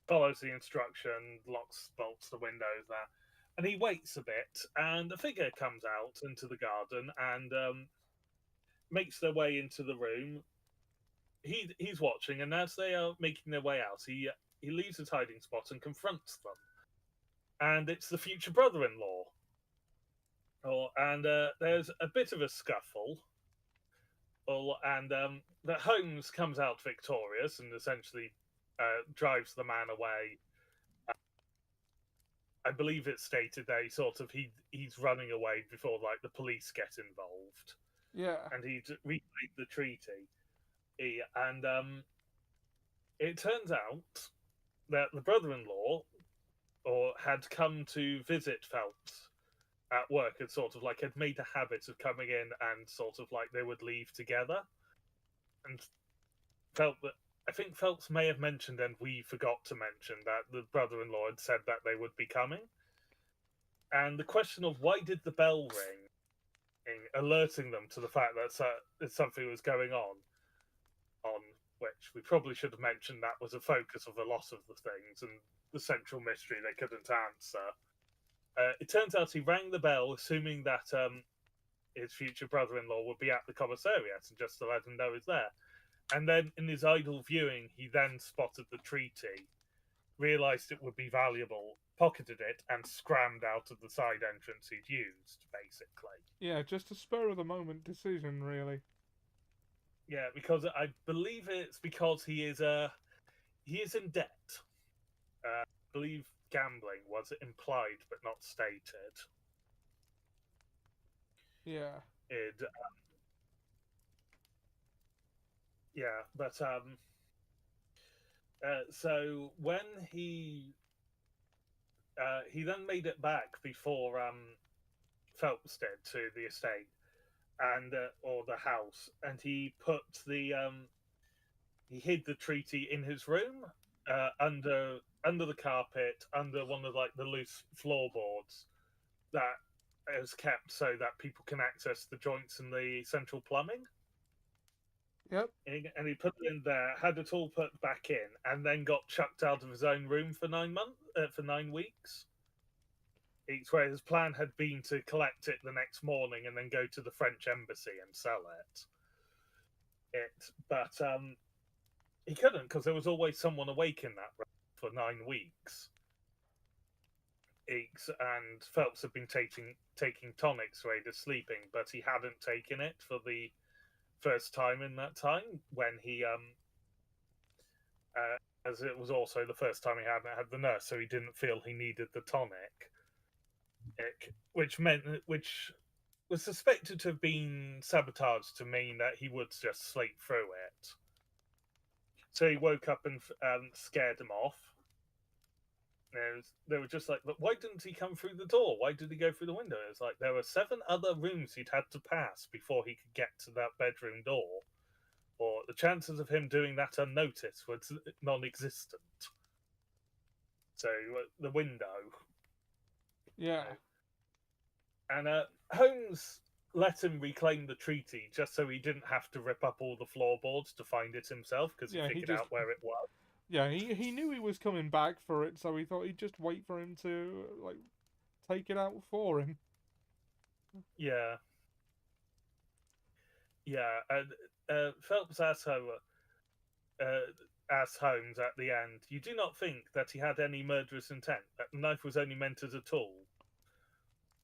follows the instruction, locks, bolts the windows there. And he waits a bit, and a figure comes out into the garden and makes their way into the room. He's watching, and as they are making their way out, he leaves his hiding spot and confronts them. And it's the future brother-in-law. And there's a bit of a scuffle. And that Holmes comes out victorious and essentially drives the man away. I believe it's stated that he's running away before like the police get involved. Yeah. And he'd replayed the treaty. And it turns out that the brother-in-law had come to visit Phelps at work and had made a habit of coming in and they would leave together. And I think Phelps may have mentioned, and we forgot to mention, that the brother-in-law had said that they would be coming. And the question of why did the bell ring, alerting them to the fact that something was going on which we probably should have mentioned that was a focus of a lot of the things and the central mystery they couldn't answer. It turns out he rang the bell assuming that his future brother-in-law would be at the commissariat and just to let him know he's there. And then in his idle viewing, he then spotted the treaty, realised it would be valuable, pocketed it, and scrammed out of the side entrance he'd used, basically. Yeah, just a spur-of-the-moment decision, really. Yeah, because I believe it's because he is in debt. I believe gambling was implied but not stated. Yeah. Yeah, but so when he then made it back before Phelps did to the estate and or the house, and he put he hid the treaty in his room under the carpet, under one of the loose floorboards that is kept so that people can access the joints and the central plumbing. Yep. And he put it in there, had it all put back in, and then got chucked out of his own room for 9 months, for 9 weeks. Each way his plan had been to collect it the next morning and then go to the French embassy and sell it. But he couldn't because there was always someone awake in that room for 9 weeks. And Phelps had been taking tonics for aid of sleeping, but he hadn't taken it for the first time in that time when he as it was also the first time he hadn't had the nurse, so he didn't feel he needed the tonic, which was suspected to have been sabotaged to mean that he would just sleep through it. So he woke up and scared him off. They were just like, but why didn't he come through the door? Why did he go through the window? It's like there were 7 other rooms he'd had to pass before he could get to that bedroom door. Or the chances of him doing that unnoticed were non-existent. So the window. Yeah. And Holmes let him reclaim the treaty just so he didn't have to rip up all the floorboards to find it himself because he figured out where it was. Yeah, he knew he was coming back for it, so he thought he'd just wait for him to take it out for him. Yeah. Yeah, and Phelps asked Holmes at the end, "You do not think that he had any murderous intent? That the knife was only meant as a tool?"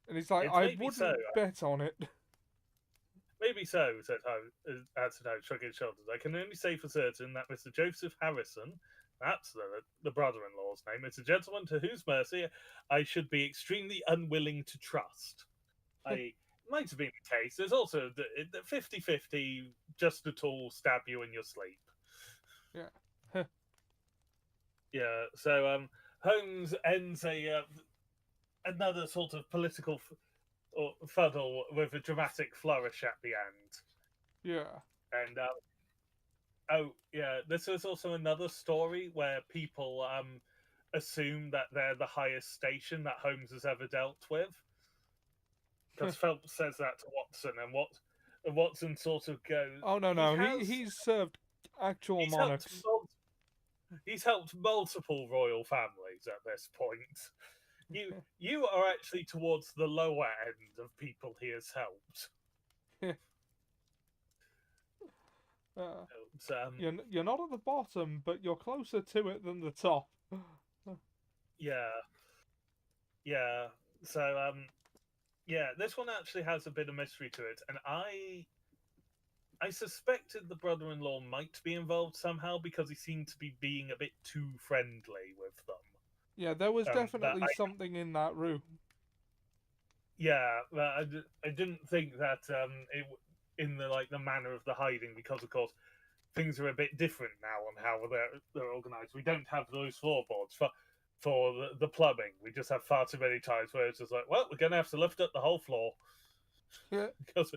And he's like, "I wouldn't bet on it." Maybe so, said Holmes, shrugging his shoulders. "I can only say for certain that Mr. Joseph Harrison, that's the brother-in-law's name, is a gentleman to whose mercy I should be extremely unwilling to trust." It might have been the case. There's also the 50-50, just a tool, stab you in your sleep. Yeah. Yeah, so Holmes ends another sort of political fuddle with a dramatic flourish at the end. Yeah. And this is also another story where people assume that they're the highest station that Holmes has ever dealt with. Because Phelps says that to Watson, and Watson sort of goes, "Oh no, he's served actual monarchs. He's helped multiple royal families at this point. You are actually towards the lower end of people he has helped." You're not at the bottom, but you're closer to it than the top. Yeah. So this one actually has a bit of mystery to it, and I suspected the brother-in-law might be involved somehow because he seemed to be being a bit too friendly with them. Yeah, there was definitely something in that room. Yeah, but I didn't think that in the manner of the hiding, because of course things are a bit different now on how they're organised. We don't have those floorboards for the plumbing. We just have far too many times where it's just like, well, we're going to have to lift up the whole floor. Yeah. Because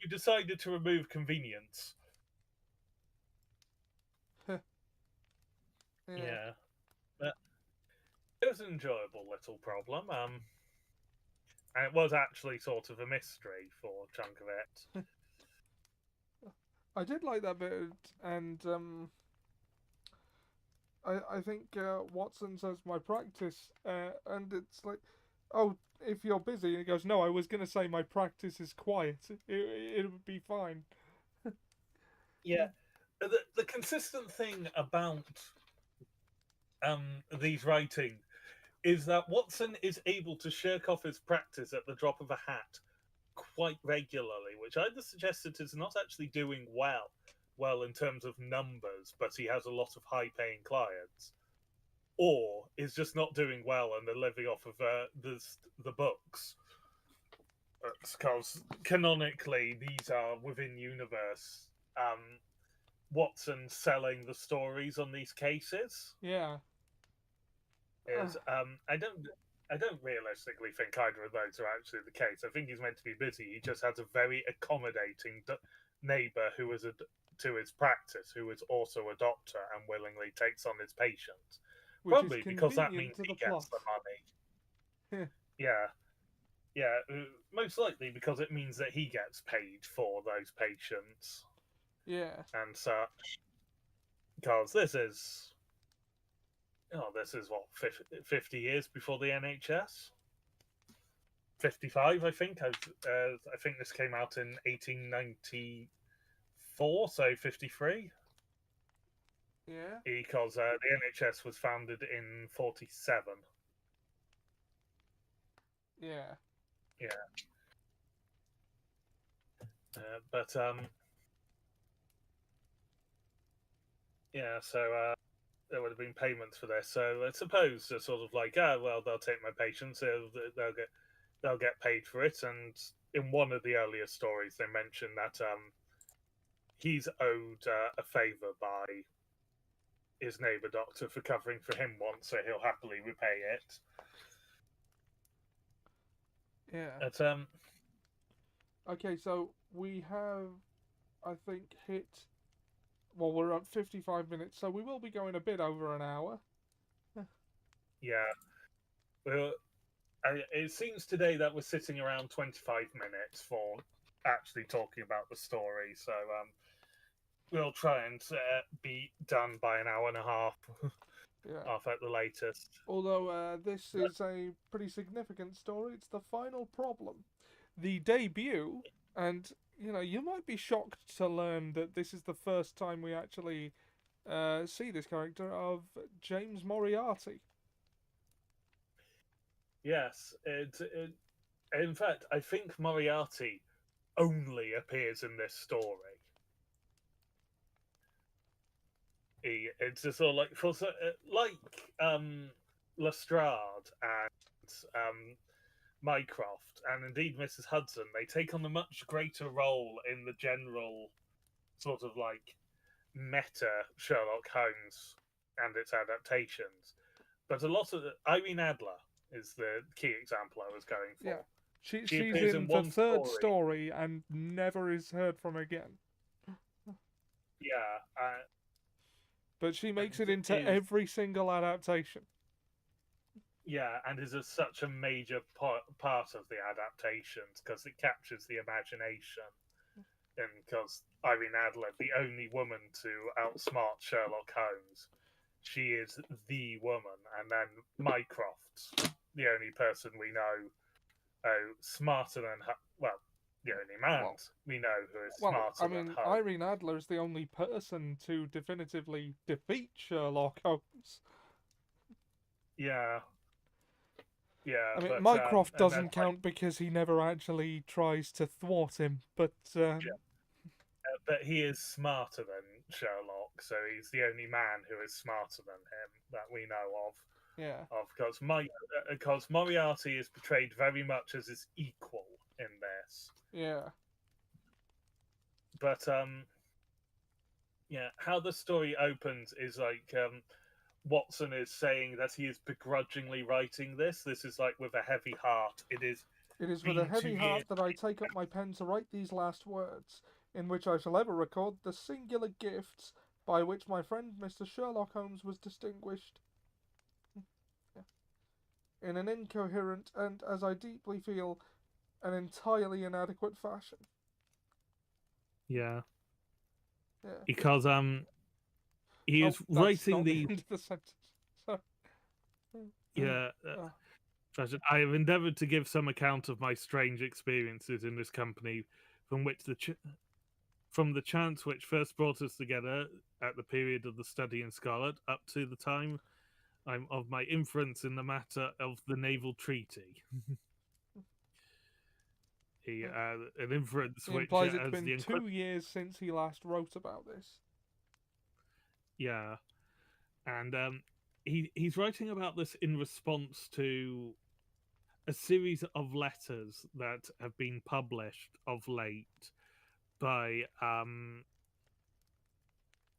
we decided to remove convenience. Yeah. But it was an enjoyable little problem. And it was actually sort of a mystery for a chunk of it. I did like that bit, and I think Watson says my practice, and it's like, "Oh, if you're busy," and he goes, "No, I was going to say my practice is quiet. It would be fine." Yeah, the consistent thing about these writings is that Watson is able to shirk off his practice at the drop of a hat quite regularly, which either suggested is not actually doing well in terms of numbers, but he has a lot of high-paying clients, or is just not doing well and they're living off of the books. Because canonically, these are within universe. Watson selling the stories on these cases. Yeah. I don't realistically think either of those are actually the case. I think he's meant to be busy. He just has a very accommodating neighbour who is to his practice, who is also a doctor and willingly takes on his patients. Probably because that means he gets the money. Yeah. Yeah, most likely because it means that he gets paid for those patients Yeah. and such. Because this is what 50 years before the NHS. 55, I think. I think this came out in 1894, so 53. Yeah. Because the NHS was founded in 47. Yeah. Yeah, but yeah. So there would have been payments for this. So I suppose they're sort of like, well, they'll take my patients. They'll get paid for it. And in one of the earlier stories, they mention that he's owed a favor by his neighbor doctor for covering for him once, so he'll happily repay it. Yeah. But Okay, so we have, I think, hit. Well, we're at 55 minutes, so we will be going a bit over an hour. yeah, well, it seems today that we're sitting around 25 minutes for actually talking about the story. So we'll try and be done by an hour and a half, Yeah. half at the latest. Although this is a pretty significant story, it's the final problem. The debut, and you might be shocked to learn that this is the first time we actually see this character of James Moriarty. Yes, in fact, I think Moriarty only appears in this story. It's just sort of like Lestrade and Mycroft, and indeed Mrs. Hudson. They take on a much greater role in the general sort of like meta Sherlock Holmes and its adaptations. But a lot of Irene Adler is the key example I was going for. Yeah. She's appears in the one third story and never is heard from again. Yeah, But she makes it and into is every single adaptation. yeah, and is such a major part of the adaptations because it captures the imagination. And because Irene Adler, the only woman to outsmart Sherlock Holmes, she is the woman, and then Mycroft's the only person we know smarter than her. Well, the only man we know who is smarter than Holmes. Irene Adler is the only person to definitively defeat Sherlock Holmes. Yeah. Yeah, I mean, but Mycroft doesn't count because he never actually tries to thwart him, but but he is smarter than Sherlock, so he's the only man who is smarter than him that we know of. Yeah. Because Moriarty is portrayed very much as his equal in this. Yeah. But yeah, how the story opens is like Watson is saying that he is begrudgingly writing this. This is like with a heavy heart. It is with a heavy heart that I take up my pen to write these last words, in which I shall ever record the singular gifts by which my friend Mr. Sherlock Holmes was distinguished. In an incoherent and, as I deeply feel, an entirely inadequate fashion. Yeah. Yeah. Because he is writing the end of the sentence. Sorry. Yeah. I have endeavoured to give some account of my strange experiences in this company, from which from the chance which first brought us together at the period of the study in Scarlet up to the time of my inference in the matter of the Naval Treaty. An inference he which implies it's been 2 years since he last wrote about this. Yeah, and he's writing about this in response to a series of letters that have been published of late by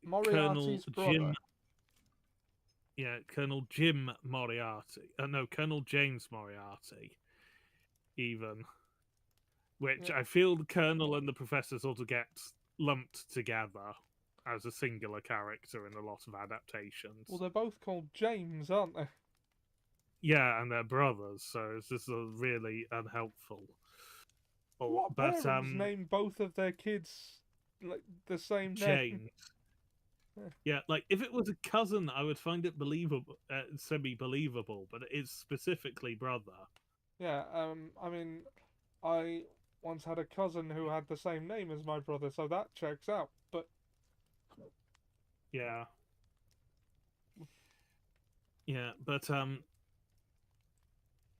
Moriarty's brother. Colonel Jim Moriarty. No, Colonel James Moriarty, even. Which I feel the Colonel and the Professor sort of get lumped together as a singular character in a lot of adaptations. Well, they're both called James, aren't they? yeah, and they're brothers, so it's just really unhelpful. What But parents name both of their kids like the same name? James, yeah, like if it was a cousin, I would find it believable, semi-believable, but it's specifically brother. Yeah, I mean, I once had a cousin who had the same name as my brother, so that checks out. But Yeah, yeah, but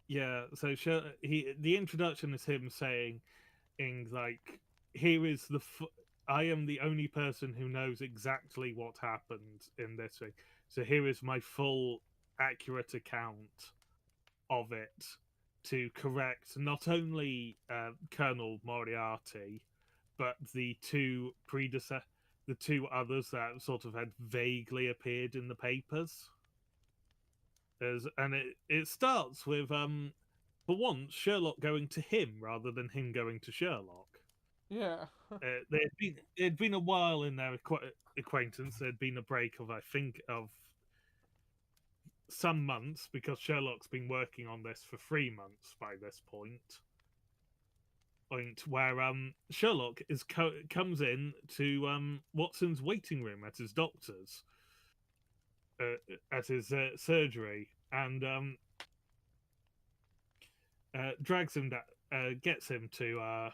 yeah. So the introduction is him saying things like, "Here is I am the only person who knows exactly what happened in this thing. So here is my full, accurate account of it to correct not only Colonel Moriarty, but the two others that sort of had vaguely appeared in the papers." And it starts with for once Sherlock going to him rather than him going to Sherlock. yeah, It'd been a while in their acquaintance. There'd been a break of, I think, of some months, because Sherlock's been working on this for 3 months by this point. Where Sherlock comes in to Watson's waiting room at his doctor's, at his surgery, and drags him gets him to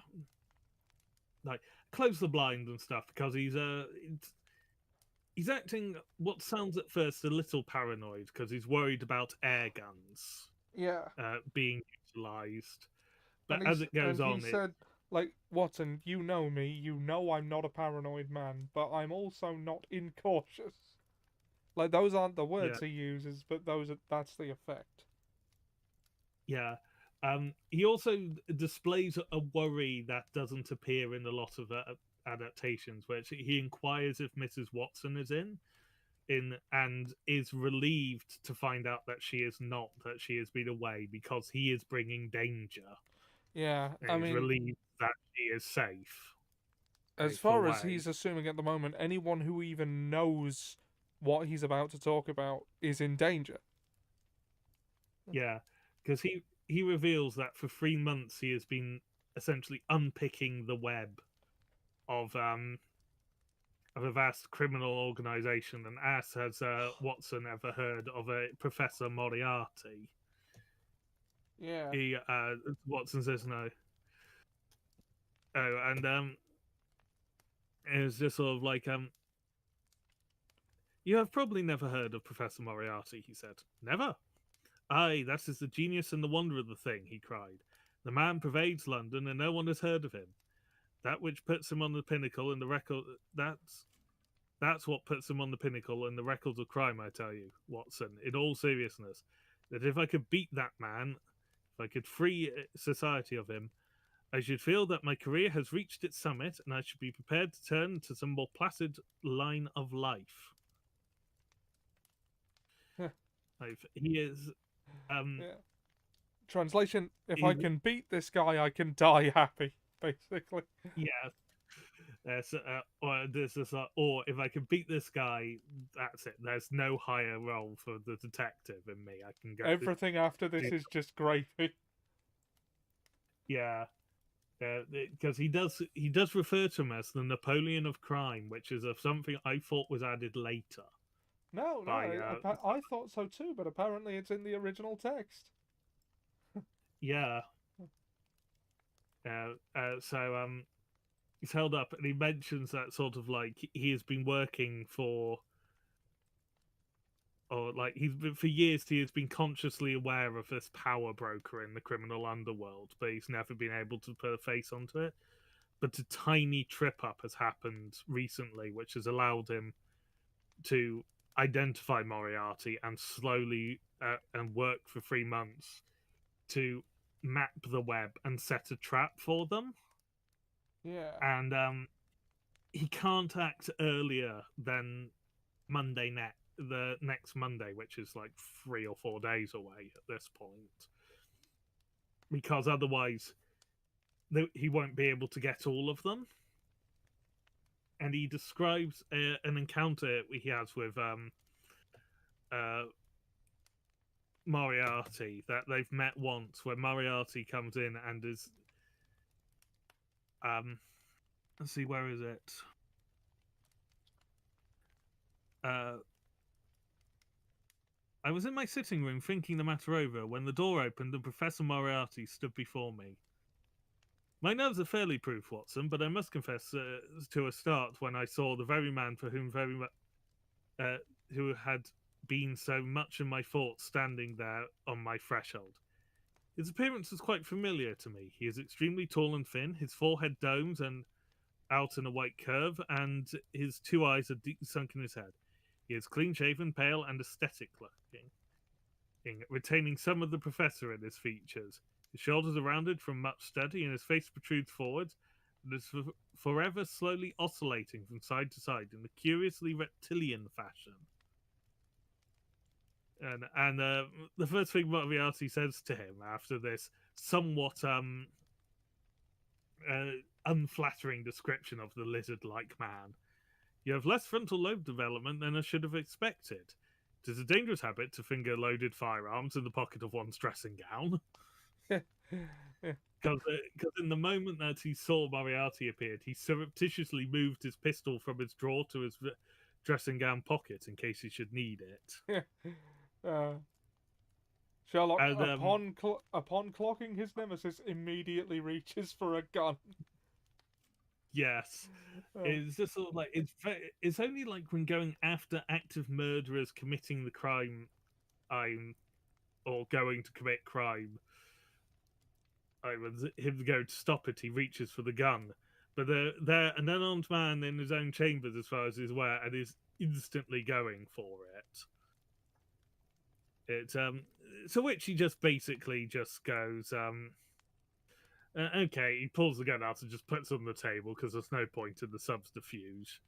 like close the blind and stuff, because he's acting what sounds at first a little paranoid, because he's worried about air guns yeah. being utilized. But And as it goes he on, said, like, Watson, you know me, you know I'm not a paranoid man, but I'm also not incautious. Like, those aren't the yeah, words he uses, but that's the effect. yeah. He also displays a worry that doesn't appear in a lot of adaptations, where he inquires if Mrs. Watson is in and is relieved to find out that she is not, that she has been away because he is bringing danger, Yeah, and I he's mean, relieved that she is safe as far as away. he's assuming at the moment, anyone who even knows what he's about to talk about is in danger. Yeah, because he reveals that for 3 months he has been essentially unpicking the web of a vast criminal organization, and asks, has Watson ever heard of a Professor Moriarty? Yeah, He Watson says no. Oh, and it's just sort of like, you have probably never heard of Professor Moriarty, he said. Never. Aye, that is the genius and the wonder of the thing, he cried. The man pervades London, and no one has heard of him. That which puts him on the pinnacle in the record. That's what puts him on the pinnacle in the records of crime, I tell you, Watson, in all seriousness. That if I could beat that man, if I could free society of him, I should feel that my career has reached its summit, and I should be prepared to turn to some more placid line of life. He is. yeah. Translation: if I He's, can beat this guy, I can die happy. Basically. yeah. Or this is or if I can beat this guy, that's it. There's no higher role for the detective in me. I can go. Everything after this is just gravy. Yeah, because he does refer to him as the Napoleon of crime, which is something I thought was added later. No, By I thought so too, but apparently it's in the original text. yeah, so he's held up, and he mentions that sort of like he has been working for, or like he's been for years. He has been consciously aware of this power broker in the criminal underworld, but he's never been able to put a face onto it. But a tiny trip up has happened recently, which has allowed him to identify Moriarty and slowly and work for 3 months to map the web and set a trap for them. Yeah. And he can't act earlier than the next Monday, which is like 3 or 4 days away at this point, because otherwise he won't be able to get all of them. And he describes an encounter he has with Moriarty that they've met once, where Moriarty comes in and is let's see, where is it? I was in my sitting room thinking the matter over when the door opened and Professor Moriarty stood before me. My nerves are fairly proof, Watson, but I must confess to a start when I saw the very man for whom who had been so much in my thoughts standing there on my threshold. His appearance was quite familiar to me. He is extremely tall and thin, his forehead domes and out in a white curve, and his two eyes are deep sunk in his head. He is clean-shaven, pale, and aesthetic-looking, retaining some of the professor in his features. His shoulders are rounded from much study, and his face protrudes forwards, and is forever slowly oscillating from side to side in a curiously reptilian fashion. And the first thing Moriarty says to him after this somewhat unflattering description of the lizard-like man: "You have less frontal lobe development than I should have expected. It is a dangerous habit to finger loaded firearms in the pocket of one's dressing gown." Because in the moment that he saw Moriarty appeared, he surreptitiously moved his pistol from his drawer to his dressing gown pocket in case he should need it. Sherlock, And, upon clocking his nemesis, immediately reaches for a gun. Yes, it's just sort of like it's only like when going after active murderers committing the crime, or going to commit crime, when him go to stop it, he reaches for the gun. But they're an unarmed man in his own chambers, as far as he's aware, and is instantly going for it. To which he just basically just goes, okay, he pulls the gun out and just puts it on the table because there's no point in the subterfuge.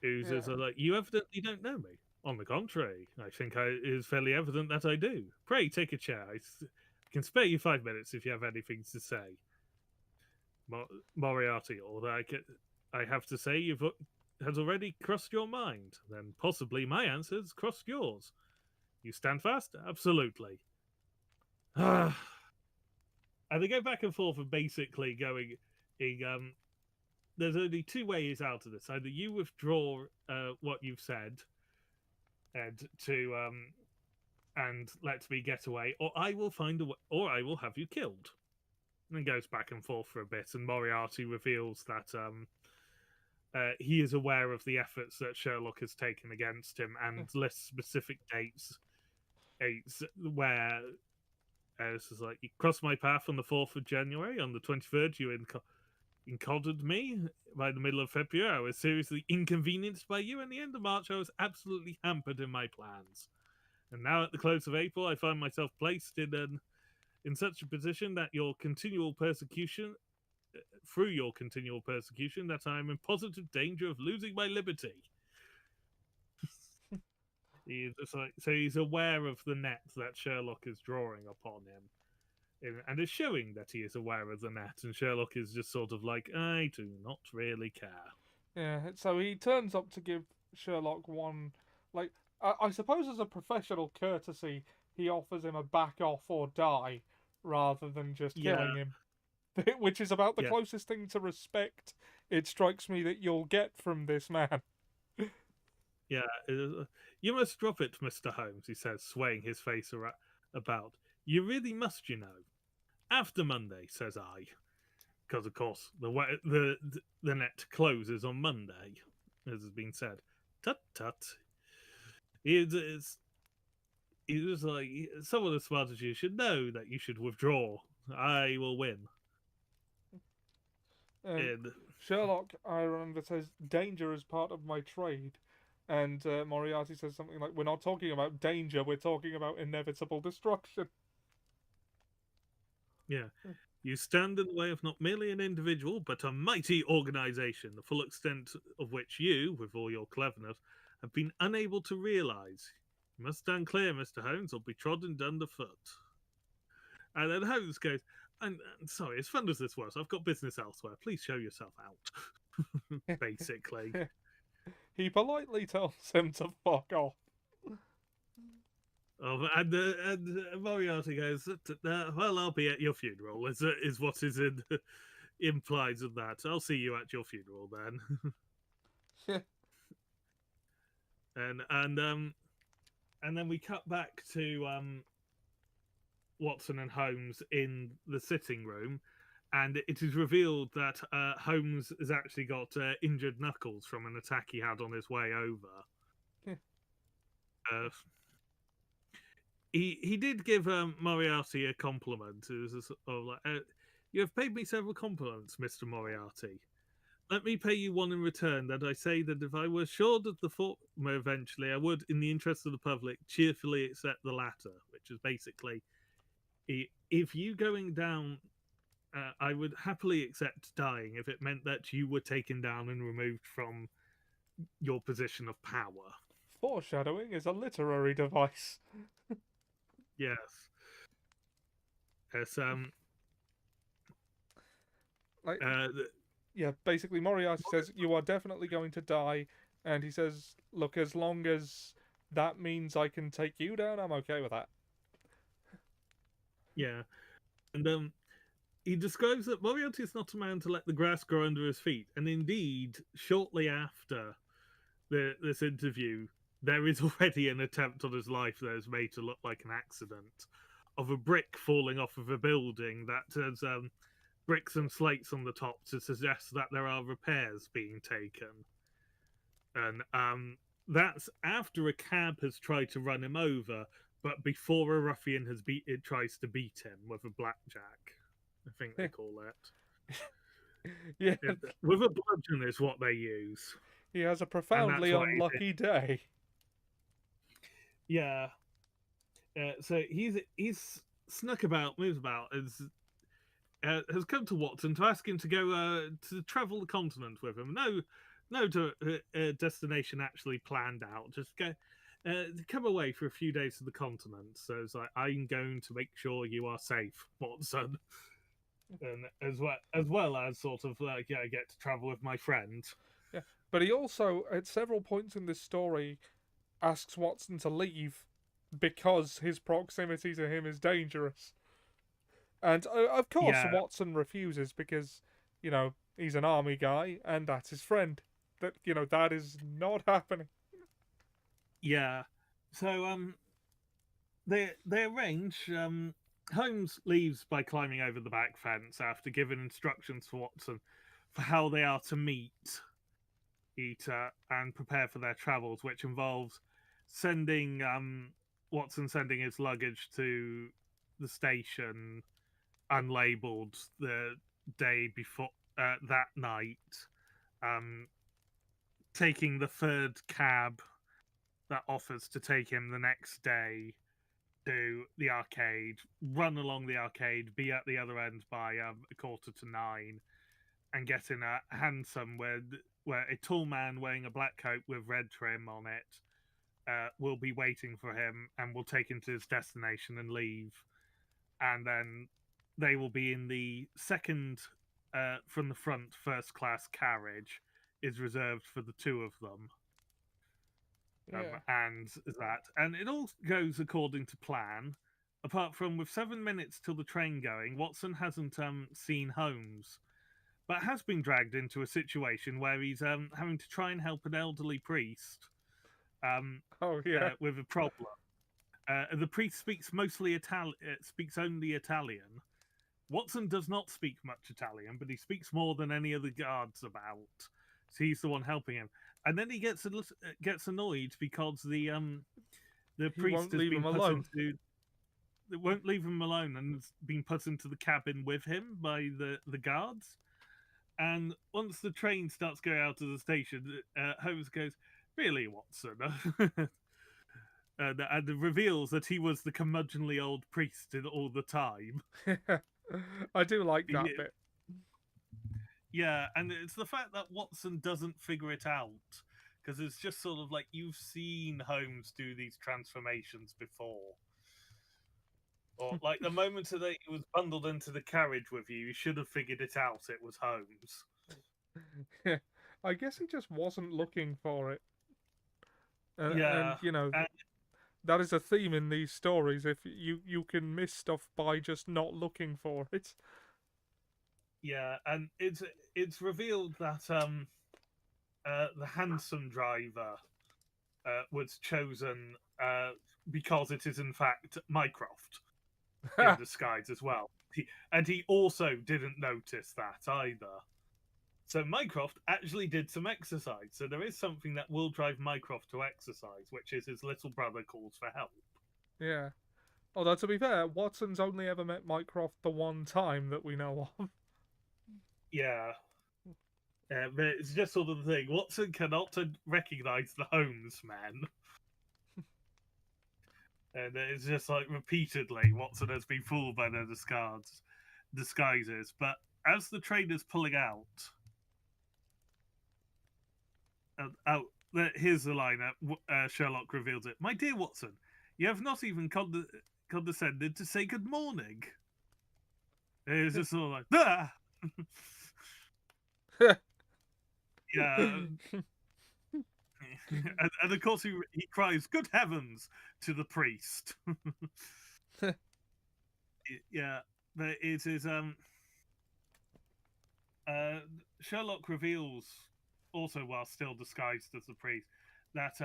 Who's just like, "You evidently don't know me. On the contrary, I think it is fairly evident that I do. Pray take a chair. I can spare you 5 minutes if you have anything to say." Moriarty, all that I have to say has already crossed your mind. Then possibly my answers crossed yours. You stand fast? Absolutely. And they go back and forth and basically going, there's only two ways out of this. Either you withdraw what you've said and let me get away, or I will find a way, or I will have you killed. And it goes back and forth for a bit, and Moriarty reveals that he is aware of the efforts that Sherlock has taken against him and lists specific dates where this is like, "You crossed my path on the 4th of January. On the 23rd, you encountered me. By the middle of February, I was seriously inconvenienced by you. And the end of March, I was absolutely hampered in my plans. And now at the close of April, I find myself placed in such a position that through your continual persecution, that I am in positive danger of losing my liberty." So he's aware of the net that Sherlock is drawing upon him, and is showing that he is aware of the net, and Sherlock is just sort of like, "I do not really care." Yeah, so he turns up to give Sherlock one, like, I suppose as a professional courtesy, he offers him a back off or die, rather than just killing him. Which is about the closest thing to respect, it strikes me, that you'll get from this man. Yeah, "You must drop it, Mr. Holmes," he says, swaying his face about. "You really must, you know." "After Monday," says I. Because, of course, the net closes on Monday, as has been said. Tut tut. He's like, "Someone as smart as you should know that you should withdraw. I will win." Sherlock, I remember, says, "Danger is part of my trade." And Moriarty says something like, "We're not talking about danger, we're talking about inevitable destruction." Yeah. "You stand in the way of not merely an individual, but a mighty organization, the full extent of which you, with all your cleverness, have been unable to realize. You must stand clear, Mr. Holmes, or be trodden underfoot." And then Holmes goes, I'm sorry, as fun as this was, I've got business elsewhere. Please show yourself out." Basically. He politely tells him to fuck off. And Moriarty goes, "Well, I'll be at your funeral." Is what is implies in that. I'll see you at your funeral then. Yeah. And then we cut back to Watson and Holmes in the sitting room, and it is revealed that Holmes has actually got injured knuckles from an attack he had on his way over. Yeah. Uh, he did give Moriarty a compliment. It was sort of like, "You have paid me several compliments, Mr. Moriarty. Let me pay you one in return. That I say that if I were assured of the former eventually, I would, in the interest of the public, cheerfully accept the latter." Which is basically, if you going down, I would happily accept dying if it meant that you were taken down and removed from your position of power. Foreshadowing is a literary device. Yes. Yes. Like, Uh, yeah, basically Moriarty says you are definitely going to die, and he says, "Look, as long as that means I can take you down, I'm okay with that." yeah. And he describes that Moriarty is not a man to let the grass grow under his feet, and indeed, shortly after this interview, there is already an attempt on his life that is made to look like an accident of a brick falling off of a building that has bricks and slates on the top to suggest that there are repairs being taken. And that's after a cab has tried to run him over, but before a ruffian tries to beat him with a blackjack. I think they call it. Yeah, With a bludgeon is what they use. he has a profoundly unlucky day. Yeah. So he's snuck about, moves about, has come to Watson to ask him to go to travel the continent with him. No destination actually planned out. Just go, come away for a few days to the continent. So it's like, I'm going to make sure you are safe, Watson, and as well as sort of like, I get to travel with my friend. Yeah, but he also at several points in this story asks Watson to leave because his proximity to him is dangerous. And of course, Yeah. Watson refuses because, he's an army guy and that's his friend. That is not happening. Yeah. So they arrange. Holmes leaves by climbing over the back fence after giving instructions for Watson for how they are to meet, eat, and prepare for their travels, which involves sending Watson sending his luggage to the station unlabeled the day before that night, taking the third cab that offers to take him the next day to the arcade, run along the arcade, be at the other end by 8:45, and get in a hansom where a tall man wearing a black coat with red trim on it will be waiting for him and will take him to his destination and leave. And then they will be in the second from the front first class carriage is reserved for the two of them. Yeah. And it all goes according to plan, apart from with 7 minutes till the train going, Watson hasn't seen Holmes, but has been dragged into a situation where he's having to try and help an elderly priest Oh yeah. with a problem. The priest speaks speaks only Italian. Watson does not speak much Italian, but he speaks more than any of the guards about. So he's the one helping him, and then he gets annoyed because the priest won't has leave been him put alone. into. They won't leave him alone and has been put into the cabin with him by the guards. And once the train starts going out of the station, Holmes goes, "Really, Watson?" and reveals that he was the curmudgeonly old priest all the time. I do like that bit. Yeah, and it's the fact that Watson doesn't figure it out, because it's just sort of like you've seen Holmes do these transformations before. Or like the moment that he was bundled into the carriage with you should have figured it out. It was Holmes. I guess he just wasn't looking for it. Yeah, And that is a theme in these stories. If you can miss stuff by just not looking for it. Yeah, and it's revealed that the handsome driver was chosen because it is in fact Mycroft in disguise as well. And he also didn't notice that either. So Mycroft actually did some exercise. So there is something that will drive Mycroft to exercise, which is his little brother calls for help. Yeah. Although to be fair, Watson's only ever met Mycroft the one time that we know of. Yeah. But it's just sort of the thing. Watson cannot recognize the Holmes men. And it's just like repeatedly, Watson has been fooled by their disguises. But as the train is pulling out, here's the line. Sherlock reveals it. My dear Watson, you have not even condescended to say good morning. It's just sort of like, ah! Yeah. and of course he cries, "Good heavens!" to the priest. Yeah, but it is. Sherlock reveals also, while still disguised as the priest, that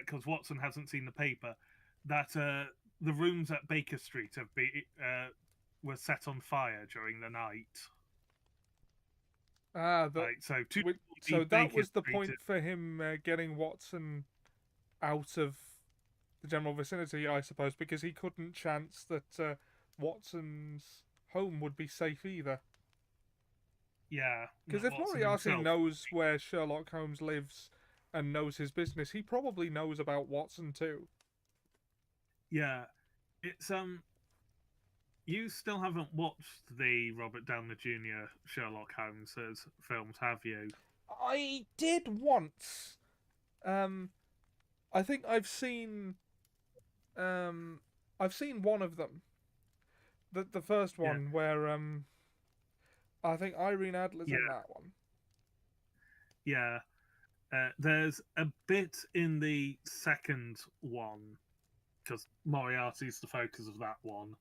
because Watson hasn't seen the paper, that the rooms at Baker Street have been were set on fire during the night. So that was the point for him getting Watson out of the general vicinity, I suppose, because he couldn't chance that Watson's home would be safe either. Yeah. Because if Moriarty knows where Sherlock Holmes lives and knows his business, he probably knows about Watson too. Yeah. It's you still haven't watched the Robert Downey Jr. Sherlock Holmes films, have you? I did once. I think I've seen one of them. The first one where I think Irene Adler's in that one. Yeah. There's a bit in the second one, because Moriarty's the focus of that one,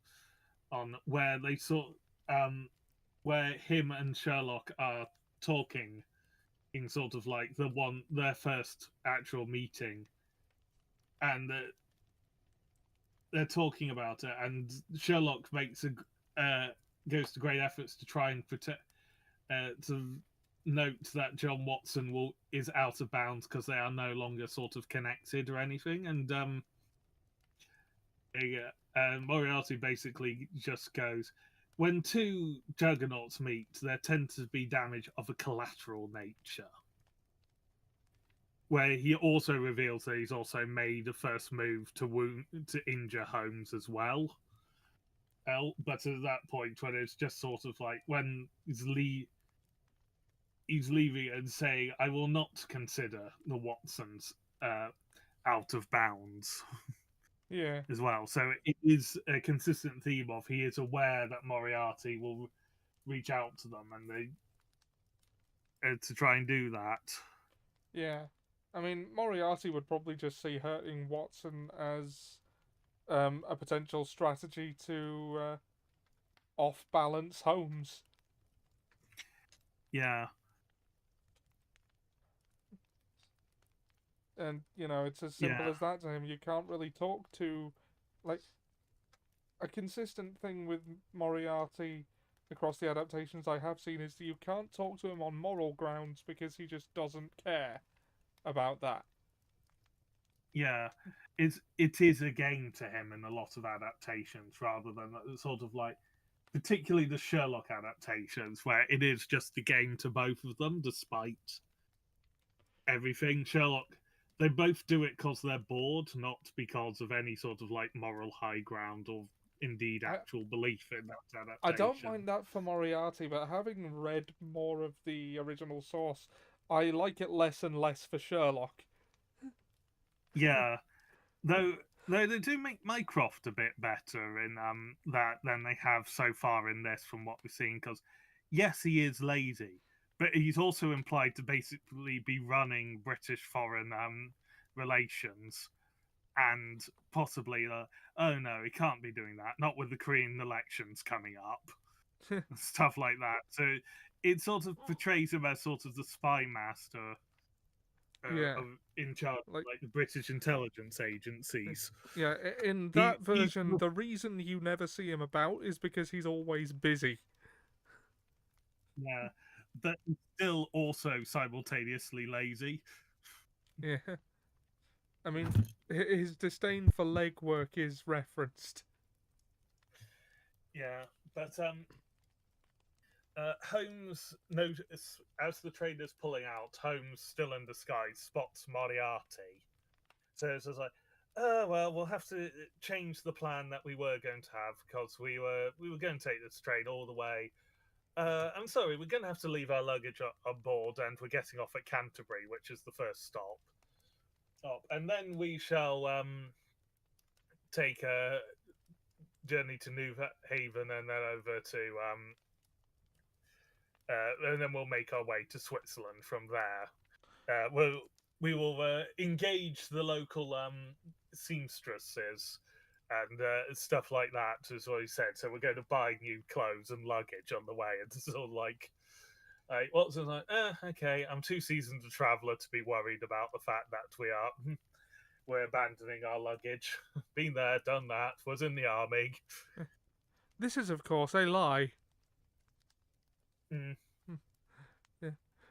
on where they where him and Sherlock are talking in sort of like their first actual meeting, and they're talking about it, and Sherlock goes to great efforts to try and to note that John Watson is out of bounds because they are no longer sort of connected or anything, and Moriarty basically just goes, when two juggernauts meet, there tends to be damage of a collateral nature. Where he also reveals that he's also made the first move to injure Holmes as well. But at that point, when it's just sort of like when he's leaving and saying, "I will not consider the Watsons out of bounds." Yeah. As well, so it is a consistent theme of he is aware that Moriarty will reach out to them, and they to try and do that. Yeah. I mean, Moriarty would probably just see hurting Watson as a potential strategy to off-balance Holmes. Yeah. And, it's as simple as that to him. You can't really talk to, like, a consistent thing with Moriarty across the adaptations I have seen is that you can't talk to him on moral grounds because he just doesn't care about that. Yeah. It is a game to him in a lot of adaptations rather than sort of like, particularly the Sherlock adaptations, where it is just a game to both of them despite everything. Sherlock, they both do it because they're bored, not because of any sort of like moral high ground or indeed actual belief in that adaptation. I don't mind that for Moriarty, but having read more of the original source, I like it less and less for Sherlock. Yeah, though they do make Mycroft a bit better in that than they have so far in this, from what we've seen. Because yes, he is lazy, but he's also implied to basically be running British foreign relations, and possibly, oh no, he can't be doing that. Not with the Korean elections coming up, and stuff like that. So it sort of portrays him as sort of the spy master Yeah. in charge of Like, like the British intelligence agencies. yeah, in that version, the reason you never see him about is because he's always busy. Yeah, but he's still also simultaneously lazy. Yeah. I mean, his disdain for legwork is referenced. Yeah, but Holmes notice as the trader's pulling out, Holmes, still in disguise, spots Moriarty. So it's just like, oh well, we'll have to change the plan that we were going to have because we were going to take this train all the way. I'm sorry, we're going to have to leave our luggage on board, and we're getting off at Canterbury, which is the first stop. And then we shall take a journey to New Haven, and then over to and then we'll make our way to Switzerland from there. We will engage the local seamstresses and stuff like that, is what he said. So we're going to buy new clothes and luggage on the way. And it's sort of like, Watson's like, okay, I'm too seasoned a traveller to be worried about the fact that we're abandoning our luggage. Been there, done that. Was in the army. This is, of course, a lie. Mm. Yeah.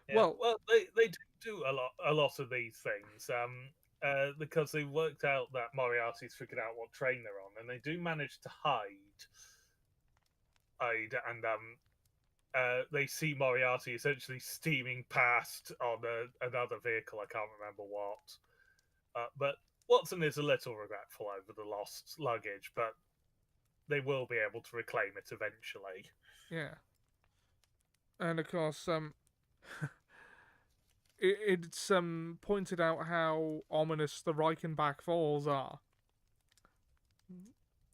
Yeah. Well, they do a lot of these things because they worked out that Moriarty's figured out what train they're on, and they do manage to hide, and they see Moriarty essentially steaming past on another vehicle. I can't remember what, but Watson is a little regretful over the lost luggage, but they will be able to reclaim it eventually. Yeah. And of course, it's pointed out how ominous the Reichenbach Falls are.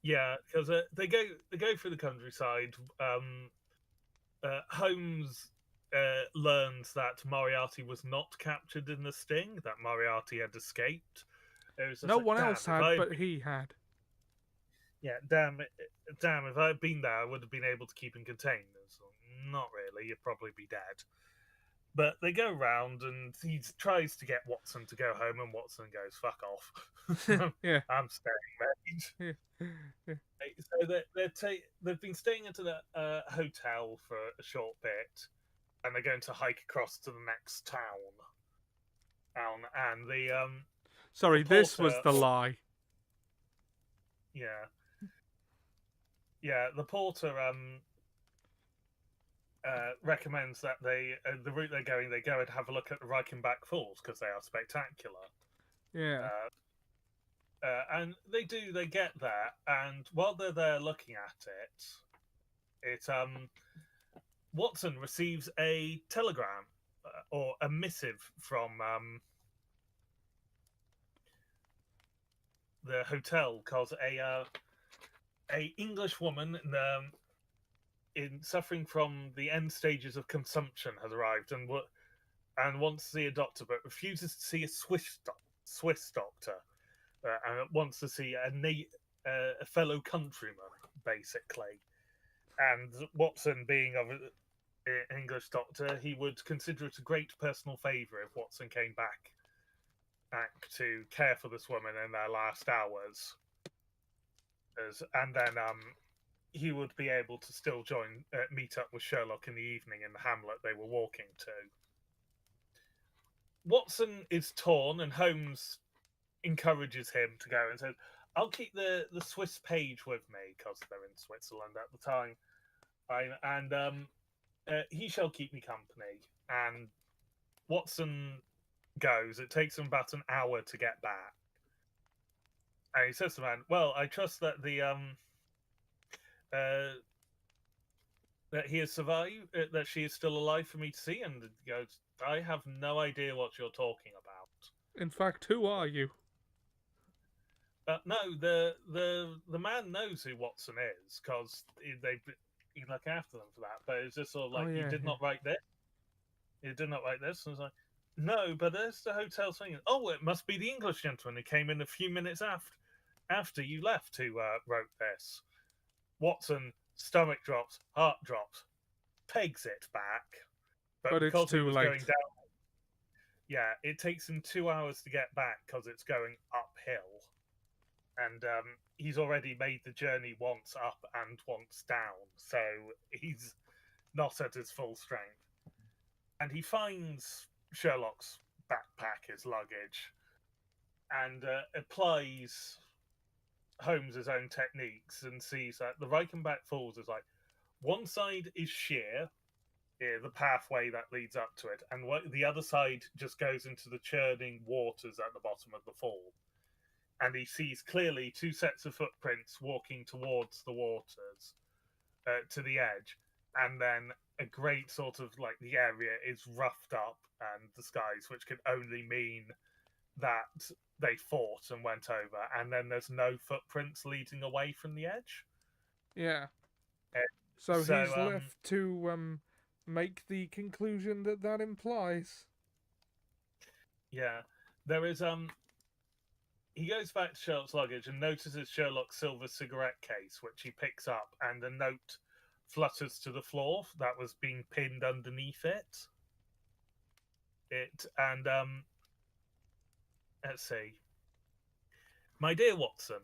Yeah, because they go through the countryside. Holmes learns that Moriarty was not captured in the sting; that Moriarty had escaped. No one else had, but he had. Yeah, damn! If I had been there, I would have been able to keep him contained. So, not really. You'd probably be dead. But they go round, and he tries to get Watson to go home, and Watson goes, "Fuck off! Yeah, I'm staying, mate." Yeah. So they've been staying at a hotel for a short bit, and they're going to hike across to the next town. And the Sorry, the this was porter- the lie. Yeah. The porter recommends that the route they're going, they go and have a look at the Reichenbach Falls because they are spectacular. Yeah. And they get there, and while they're there looking at it, Watson receives a telegram or a missive from the hotel, because a English woman in suffering from the end stages of consumption has arrived and wants to see a doctor, but refuses to see a Swiss doctor. And wants to see a fellow countryman, basically. And Watson, being an English doctor, he would consider it a great personal favour if Watson came back to care for this woman in their last hours. And then he would be able to still meet up with Sherlock in the evening in the hamlet they were walking to. Watson is torn, and Holmes encourages him to go and says, "I'll keep the Swiss page with me," because they're in Switzerland at the time, and he shall keep me company. And Watson goes. It takes him about an hour to get back, and he says to the man, "Well, I trust that that he has survived, that she is still alive for me to see." And he goes, "I have no idea what you're talking about." In fact, who are you? No, the man knows who Watson is because he look after them for that. But it's just sort of like, you did not write this. You did not write this. And it's like, No, but there's the hotel saying, "Oh, it must be the English gentleman who came in a few minutes after you left who wrote this." Watson stomach drops, heart drops, pegs it back, but But it's because he too was going late. down, yeah, it takes him 2 hours to get back because it's going uphill, and he's already made the journey once up and once down, so he's not at his full strength. And he finds Sherlock's backpack, his luggage, and applies Holmes's own techniques and sees that the Reichenbach Falls is like one side is sheer, the pathway that leads up to it, and the other side just goes into the churning waters at the bottom of the fall. And he sees clearly two sets of footprints walking towards the waters to the edge, and then a great sort of like the area is roughed up and disguised, which can only mean that they fought and went over, and then there's no footprints leading away from the edge. Yeah. Uh, So he's so left to make the conclusion that that implies. yeah, there is he goes back to Sherlock's luggage and notices Sherlock's silver cigarette case, which he picks up, and a note flutters to the floor that was being pinned underneath it. Let's see. My dear Watson,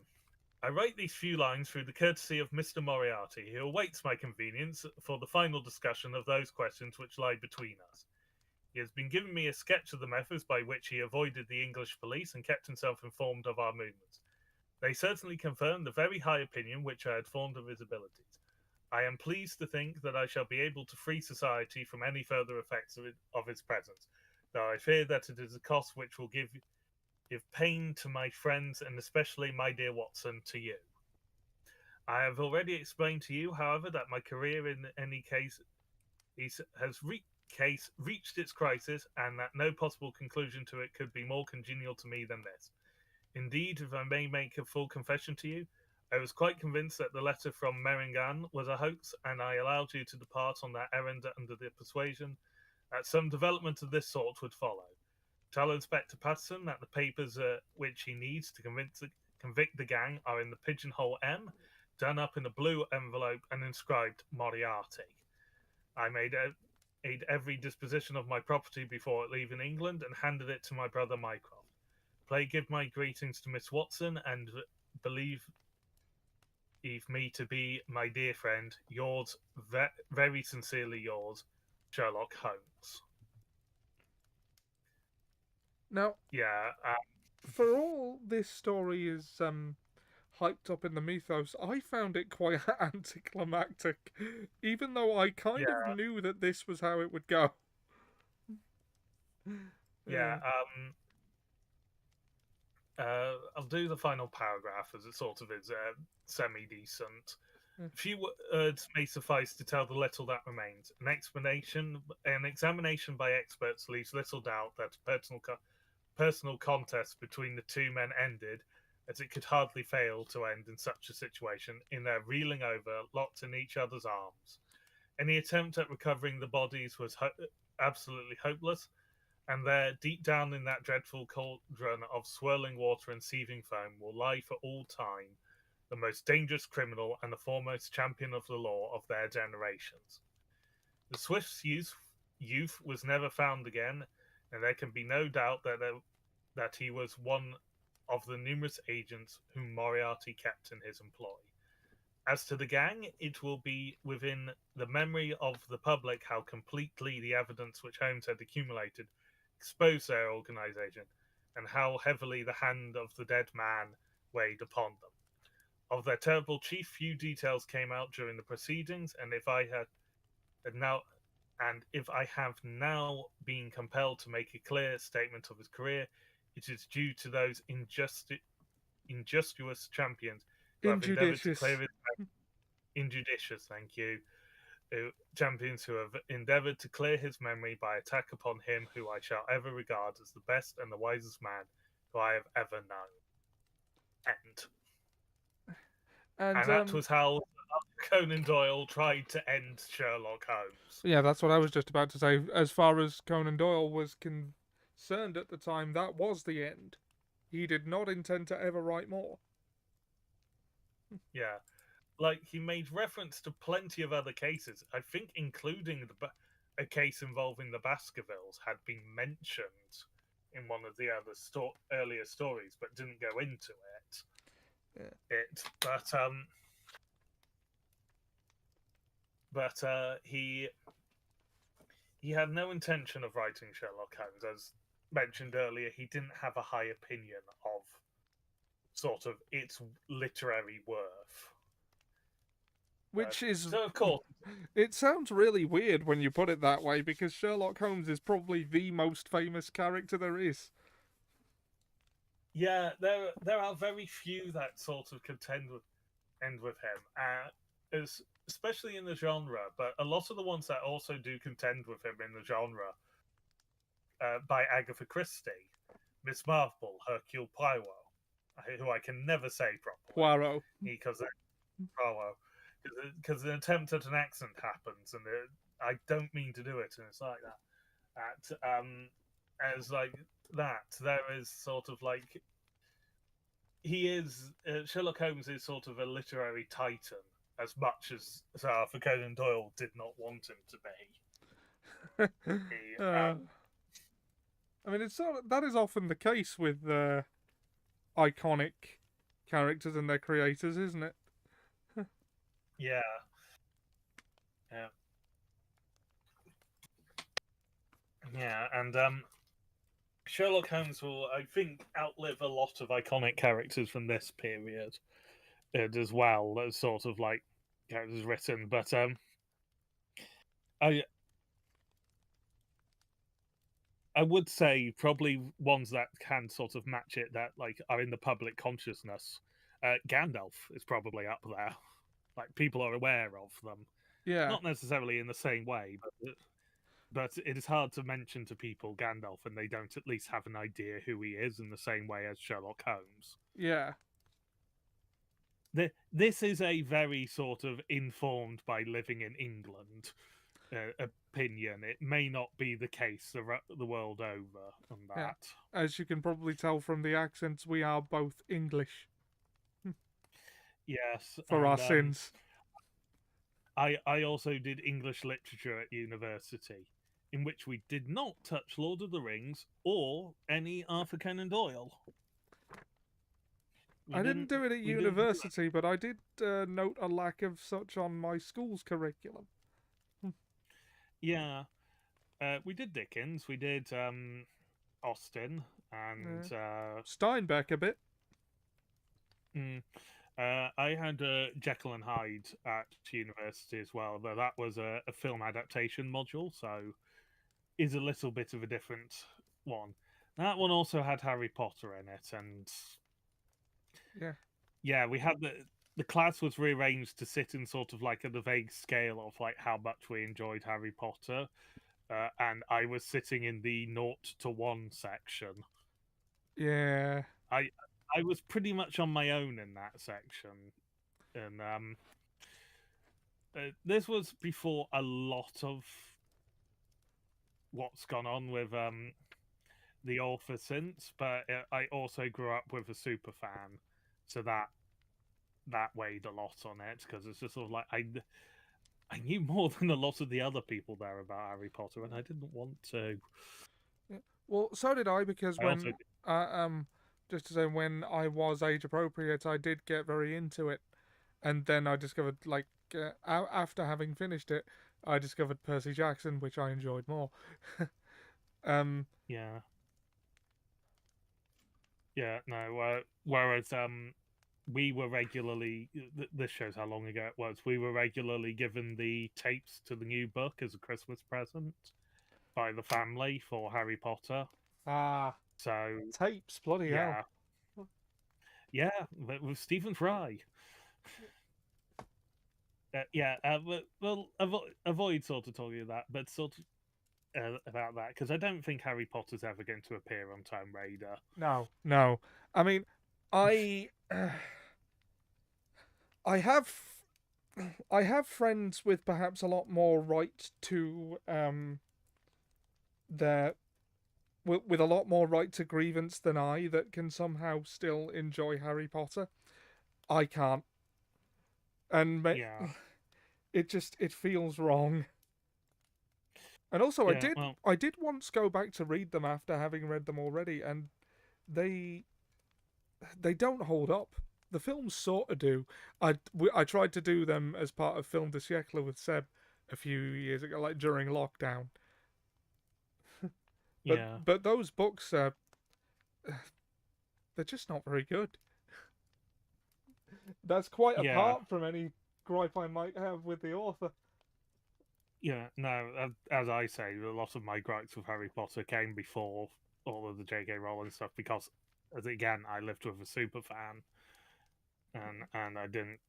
I write these few lines through the courtesy of Mr. Moriarty, who awaits my convenience for the final discussion of those questions which lie between us. He has been giving me a sketch of the methods by which he avoided the English police and kept himself informed of our movements. They certainly confirm the very high opinion which I had formed of his abilities. I am pleased to think that I shall be able to free society from any further effects of his presence, though I fear that it is a cost which will give pain to my friends and especially, my dear Watson, to you. I have already explained to you, however, that my career in any case has reached its crisis, and that no possible conclusion to it could be more congenial to me than this. Indeed, if I may make a full confession to you, I was quite convinced that the letter from Meringan was a hoax, and I allowed you to depart on that errand under the persuasion that some development of this sort would follow. Tell Inspector Patterson that the papers which he needs to convict the gang are in the Pigeonhole M, done up in a blue envelope and inscribed Moriarty. I made every disposition of my property before leaving England and handed it to my brother Mycroft. Pray give my greetings to Miss Watson and believe me to be, my dear friend, yours, very sincerely yours, Sherlock Holmes. Now, Yeah, for all this story is hyped up in the mythos, I found it quite anticlimactic, even though I kind of yeah, knew that this was how it would go. yeah. I'll do the final paragraph as it sort of is semi-decent. Yeah. A few words may suffice to tell the little that remains. An examination by experts leaves little doubt that a personal contest between the two men ended, as it could hardly fail to end in such a situation, in their reeling over, locked in each other's arms. Any attempt at recovering the bodies was absolutely hopeless, and there, deep down in that dreadful cauldron of swirling water and seething foam, will lie for all time the most dangerous criminal and the foremost champion of the law of their generations. The Swift's youth was never found again, and there can be no doubt that he was one of the numerous agents whom Moriarty kept in his employ. As to the gang, it will be within the memory of the public how completely the evidence which Holmes had accumulated exposed their organization, and how heavily the hand of the dead man weighed upon them. Of their terrible chief, few details came out during the proceedings, and if I have now been compelled to make a clear statement of his career, it is due to those injudicious champions who have endeavored to clear Injudicious. his injudicious, thank you, champions who have endeavored to clear his memory by attack upon him who I shall ever regard as the best and the wisest man who I have ever known. End. And And that was how Conan Doyle tried to end Sherlock Holmes. yeah, that's what I was just about to say. As far as Conan Doyle was concerned at the time that was the end. He did not intend to ever write more. Yeah. Like, he made reference to plenty of other cases, I think including a case involving the Baskervilles had been mentioned in one of the other earlier stories, but didn't go into it. Yeah. But he had no intention of writing Sherlock Holmes. As mentioned earlier, he didn't have a high opinion of sort of its literary worth. Which is... So, of course... It sounds really weird when you put it that way, because Sherlock Holmes is probably the most famous character there is. Yeah, there are very few that sort of contend with him, especially in the genre. But a lot of the ones that also do contend with him in the genre, by Agatha Christie, Miss Marple, Hercule Poirot, who I can never say properly. Poirot. Because because an attempt at an accent happens, and I don't mean to do it, and it's like that. As like that, there is sort of like Sherlock Holmes is sort of a literary titan, as much as Sir Arthur Conan Doyle did not want him to be. I mean, that is often the case with iconic characters and their creators, isn't it? Yeah. And Sherlock Holmes will, I think, outlive a lot of iconic characters from this period, as well as sort of like characters written. But I would say probably ones that can sort of match it, that like are in the public consciousness. Gandalf is probably up there. Like, people are aware of them. Yeah. Not necessarily in the same way, but it is hard to mention to people Gandalf and they don't at least have an idea who he is in the same way as Sherlock Holmes. Yeah. This is a very sort of informed by living in England opinion. It may not be the case the world over on that. Yeah. As you can probably tell from the accents, we are both English. Yes. For our sins. I also did English literature at university, in which we did not touch Lord of the Rings or any Arthur Conan Doyle. I didn't do it at university, but I did note a lack of such on my school's curriculum. Yeah. We did Dickens, we did Austen, and Steinbeck a bit. I had Jekyll and Hyde at university as well, though that was a film adaptation module, so is a little bit of a different one. That one also had Harry Potter in it, and yeah, we had the class was rearranged to sit in sort of like the vague scale of like how much we enjoyed Harry Potter, and I was sitting in the 0 to 1 section. Yeah, I was pretty much on my own in that section, and this was before a lot of what's gone on with the author since, but I also grew up with a super fan, so that weighed a lot on it, because it's just sort of like I knew more than a lot of the other people there about Harry Potter, and I didn't want to. Yeah. Well, so did I, because just to say, when I was age appropriate, I did get very into it, and then I discovered, like, after having finished it, I discovered Percy Jackson, which I enjoyed more. Yeah. No. Whereas we were regularly. This shows how long ago it was. We were regularly given the tapes to the new book as a Christmas present by the family for Harry Potter. So tapes, bloody hell. Yeah, with Stephen Fry. We'll avoid sort of talking about that, but sort of about that, because I don't think Harry Potter's ever going to appear on Tomb Raider. No. I mean, I have friends with perhaps a lot more right to their with a lot more right to grievance than I that can somehow still enjoy Harry Potter. I can't, and Yeah. it feels wrong. And also, Yeah. Well. I did once go back to read them after having read them already, and they they don't hold up. The films sort of do. I tried to do them as part of Film de Siècle with Seb a few years ago, like during lockdown. Yeah. But those books they're just not very good. That's quite Yeah. apart from any gripe I might have with the author. Yeah. No. As I say, a lot of my gripes with Harry Potter came before all of the J.K. Rowling stuff because, as again, I lived with a super fan, and I didn't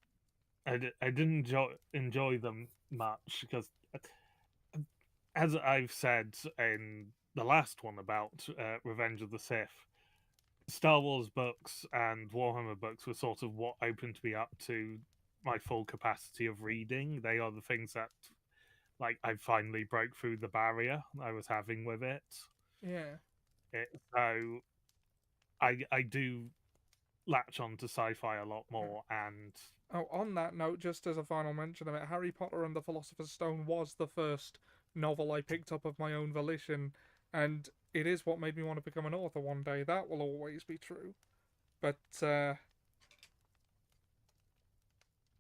enjoy them much because, as I've said in the last one about Revenge of the Sith, Star Wars books and Warhammer books were sort of what opened me up to my full capacity of reading. They are the things that, like, I finally broke through the barrier I was having with it. Yeah. So I do latch on to sci-fi a lot more, and Oh, on that note, just as a final mention of it, Harry Potter and the Philosopher's Stone was the first novel I picked up of my own volition, and it is what made me want to become an author one day. That will always be true. But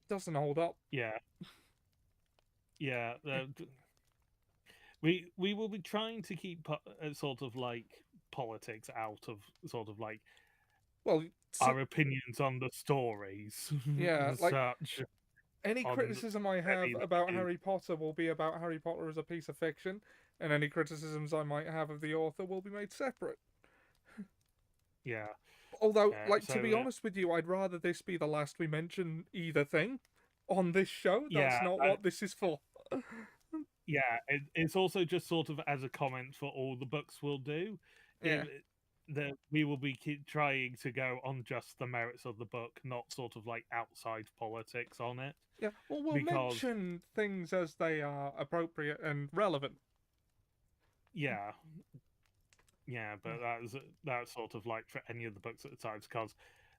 doesn't hold up. yeah, yeah. We will be trying to keep sort of like politics out of sort of like Well, our opinions on the stories yeah, as like such any on criticism I have any of about the Harry Potter will be about Harry Potter as a piece of fiction, and any criticisms I might have of the author will be made separate. yeah. Although, like, to be So honest with you, I'd rather this be the last we mention either thing on this show. That's yeah, not what this is for. yeah. It's also just sort of as a comment for all the books we'll do. Yeah. That we will be trying to go on just the merits of the book, not sort of like outside politics on it, Yeah. Well, we'll because mention things as they are appropriate and relevant. yeah, yeah. But that's sort of like for any of the books at the time, because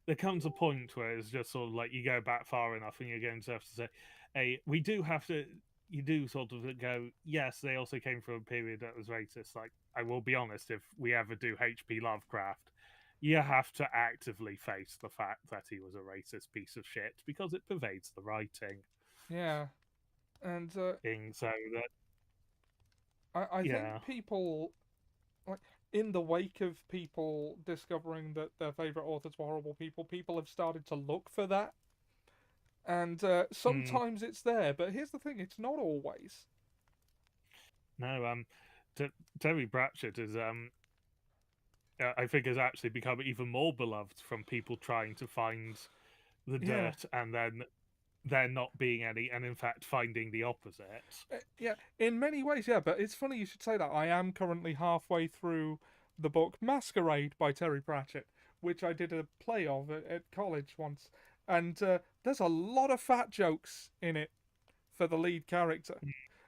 there comes a point where it's just sort of like you go back far enough and you're going to have to say, hey, we do have to. You do sort of go, yes, they also came from a period that was racist. Like, I will be honest, if we ever do H.P. Lovecraft, you have to actively face the fact that he was a racist piece of shit because it pervades the writing. Yeah. And So that, I think yeah, people, like, in the wake of people discovering that their favorite authors were horrible people, people have started to look for that. And mm, sometimes it's there, but here's the thing: it's not always. no, Terry Pratchett is I think has actually become even more beloved from people trying to find the Yeah. dirt and then there not being any, and in fact finding the opposite. Yeah, in many ways, yeah, but it's funny you should say that. I am currently halfway through the book Masquerade by Terry Pratchett, which I did a play of at college once. And there's a lot of fat jokes in it for the lead character.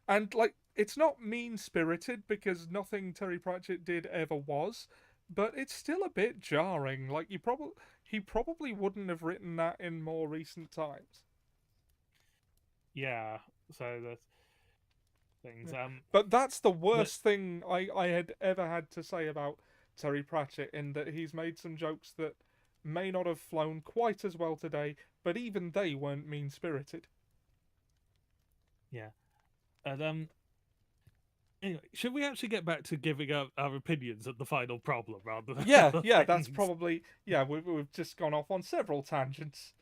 And, like, it's not mean spirited because nothing Terry Pratchett did ever was, but it's still a bit jarring. Like, he probably wouldn't have written that in more recent times. Yeah, so that's things. But that's the But worst thing I had ever had to say about Terry Pratchett, in that he's made some jokes that may not have flown quite as well today, but even they weren't mean spirited. yeah, and anyway, should we actually get back to giving our opinions at the final problem rather than Yeah, other yeah, that's things? probably. Yeah, we've just gone off on several tangents.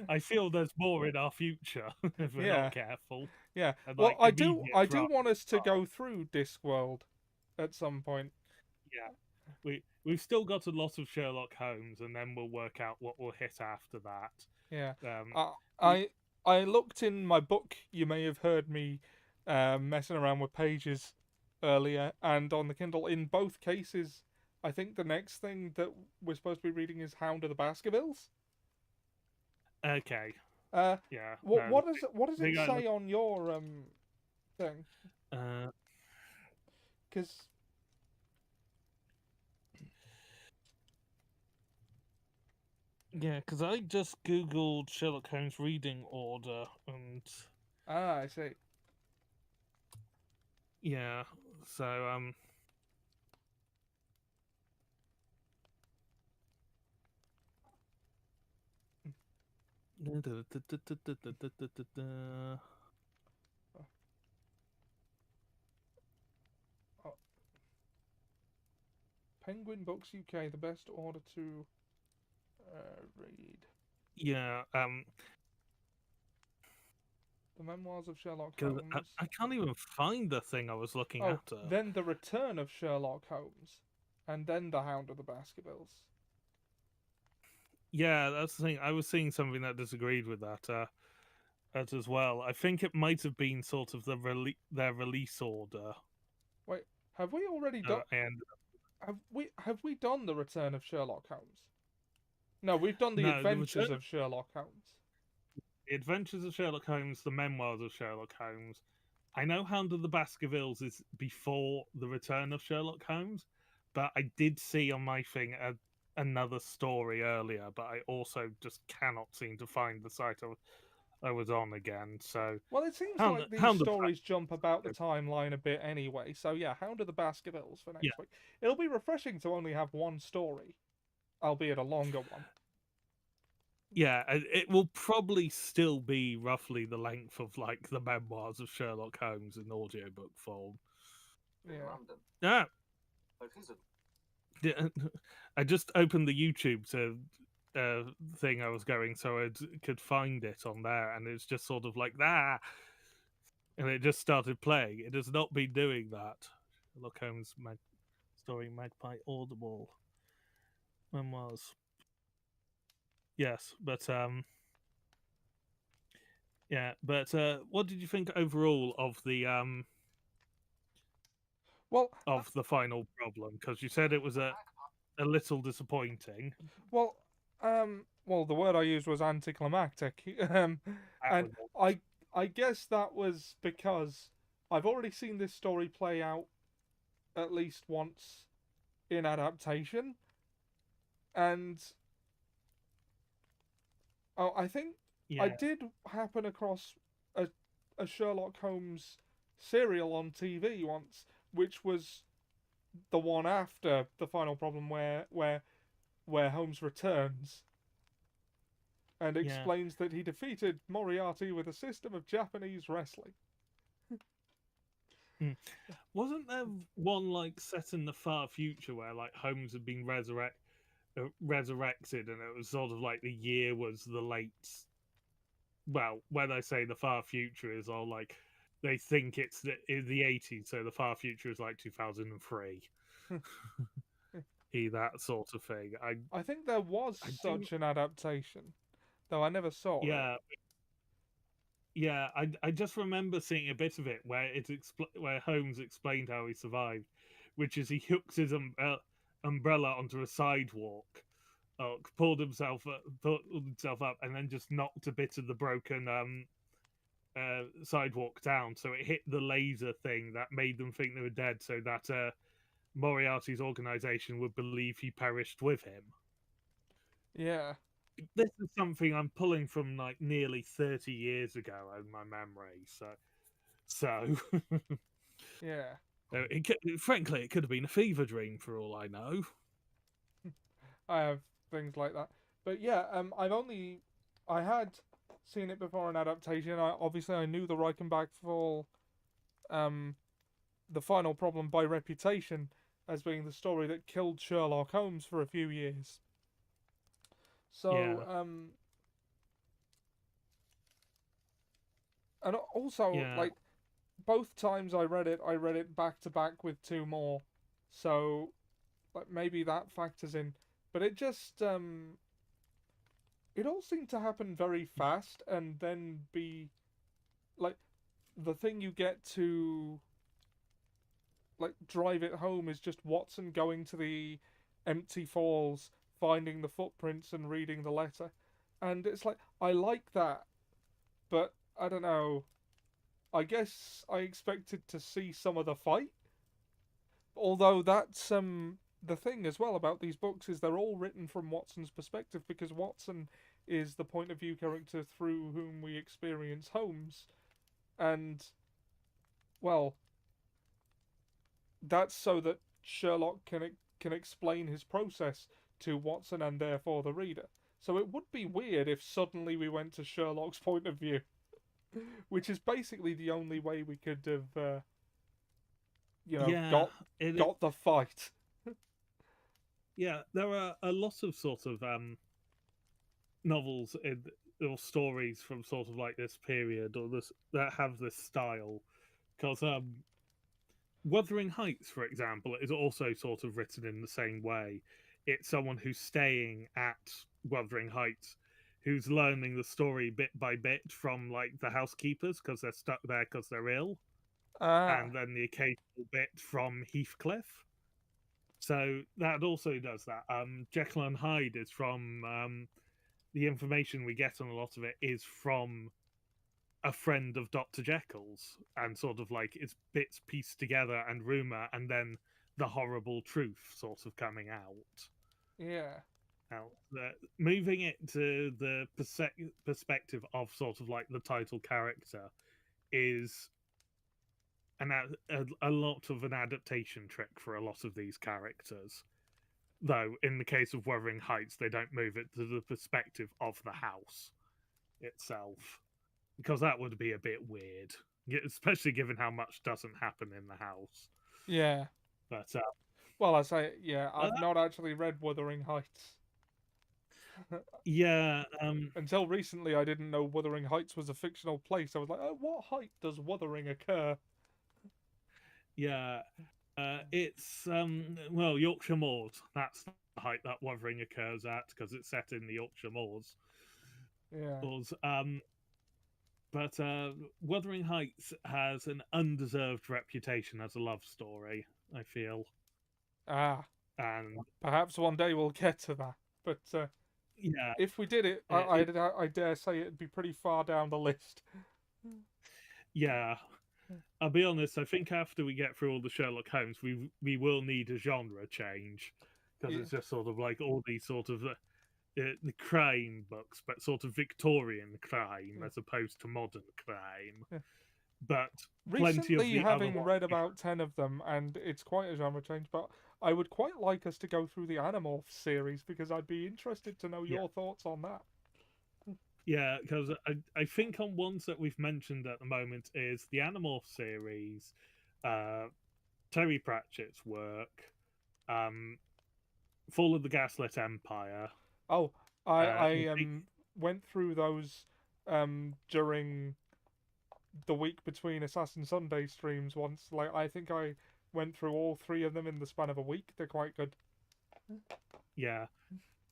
I feel there's more in our future if we're not Yeah, careful, yeah. and Well, like immediate I do rather want than us to far. go through Discworld at some point. Yeah, we've still got a lot of Sherlock Holmes, and then we'll work out what we'll hit after that. Yeah. Um, Uh, we, I I looked in my book. You may have heard me messing around with pages earlier, and on the Kindle. In both cases, I think the next thing that we're supposed to be reading is Hound of the Baskervilles. okay, Uh, yeah, no, what does they it got say on your thing? uh, Because Yeah, because I just googled Sherlock Holmes reading order, and Ah, I see. yeah, so Oh, Penguin Books UK, the best order to read. yeah, The Memoirs of Sherlock because Holmes. I can't even find the thing I was looking Oh, at. then The Return of Sherlock Holmes. And then The Hound of the Baskervilles. Yeah, that's the thing. I was seeing something that disagreed with that as well. I think it might have been sort of their release order. Wait, have we already done? And Have we done The Return of Sherlock Holmes? No, we've done The no, the return Adventures of Sherlock Holmes. The Adventures of Sherlock Holmes, the Memoirs of Sherlock Holmes. I know Hound of the Baskervilles is before the Return of Sherlock Holmes, but I did see on my thing another story earlier, but I also just cannot seem to find the site I was on again. So Well, it seems Hound like these Hound of stories jump about the timeline a bit anyway. So yeah, Hound of the Baskervilles for yeah next week. It'll be refreshing to only have one story, albeit a longer one. yeah, it will probably still be roughly the length of like the Memoirs of Sherlock Holmes in audiobook form. Yeah. Yeah. I just opened the YouTube thing I was going so I could find it on there, and it's just sort of like that, and it just started playing. It has not been doing that. Sherlock Holmes story Magpie Audible Memoirs. Yes, but yeah, but what did you think overall Well, of the final problem? Because you said it was a little disappointing. well, well, the word I used was anticlimactic. That And was all. I, I guess that was because I've already seen this story play out at least once in adaptation, and oh, I think I Yeah, did happen across a a Sherlock Holmes serial on TV once, which was the one after the final problem, where Holmes returns and yeah. explains that he defeated Moriarty with a system of Japanese wrestling. Mm. Wasn't there one like set in the far future where like Holmes had been resurrected, and it was sort of like the year was the late. Well, when I say the far future is all like they think it's the 80s, so the far future is like 2003. That sort of thing. I think there was I do. such an adaptation, though I never saw it. Yeah, yeah. I just remember seeing a bit of it where where Holmes explained how he survived, which is he hooked his umbrella onto a sidewalk, pulled himself up, and then just knocked a bit of the broken sidewalk down, so it hit the laser thing that made them think they were dead, so that Moriarty's organization would believe he perished with him. Yeah, This is something I'm pulling from like nearly 30 years ago in my memory, so yeah. frankly, it could have been a fever dream for all I know. I have things like that. But yeah, I had seen it before in adaptation. I knew the Reichenbach Fall, um, the final problem by reputation as being the story that killed Sherlock Holmes for a few years. So, Yeah, and also yeah, like both times I read it back to back with two more. So, like maybe that factors in. But it all seemed to happen very fast and then be like the thing you get to like drive it home is just Watson going to the empty falls, finding the footprints and reading the letter. And it's like I like that, but I don't know. I guess I expected to see some of the fight. Although the thing as well about these books is they're all written from Watson's perspective, because Watson is the point of view character through whom we experience Holmes, and well, that's so that Sherlock can explain his process to Watson and therefore the reader. So it would be weird if suddenly we went to Sherlock's point of view, which is basically the only way we could have, Yeah, it got the fight. yeah, there are a lot of sort of novels or stories from sort of like this period or this that have this style, because Wuthering Heights, for example, is also sort of written in the same way. It's someone who's staying at Wuthering Heights, who's learning the story bit by bit from like the housekeepers because they're stuck there because they're ill, Ah, and then the occasional bit from Heathcliff. So that also does that. Jekyll and Hyde is from the information we get on a lot of it is from a friend of Dr. Jekyll's, and sort of like it's bits pieced together and rumor, and then the horrible truth sort of coming out. yeah, Now, moving it to the perspective of sort of like the title character is a lot of an adaptation trick for a lot of these characters. Though in the case of Wuthering Heights, they don't move it to the perspective of the house itself, because that would be a bit weird, especially given how much doesn't happen in the house. yeah. But Well, I say, yeah, uh, I've not actually read Wuthering Heights. yeah, Until recently, I didn't know Wuthering Heights was a fictional place. I was like, oh, what height does Wuthering occur? yeah, it's well, Yorkshire Moors. That's the height that Wuthering occurs at because it's set in the Yorkshire Moors. Yeah. But Wuthering Heights has an undeserved reputation as a love story, I feel. Ah, And perhaps one day we'll get to that. But yeah, if we did it, it I dare say it'd be pretty far down the list. yeah. I'll be honest. I think after we get through all the Sherlock Holmes, we will need a genre change, because Yeah. it's just sort of like all these sort of the crime books, but sort of Victorian crime Yeah. as opposed to modern crime. Yeah. But plenty of Recently, the other having ones. read about 10 of them, and it's quite a genre change, but I would quite like us to go through the Animorphs series, because I'd be interested to know Yeah, your thoughts on that. yeah, because I think on ones that we've mentioned at the moment is the Animorph series, uh, Terry Pratchett's work, um, Fall of the Gaslit Empire. Oh, Uh, I went through those during the week between Assassin Sunday streams once. Like, I think I went through all three of them in the span of a week. They're quite good. yeah,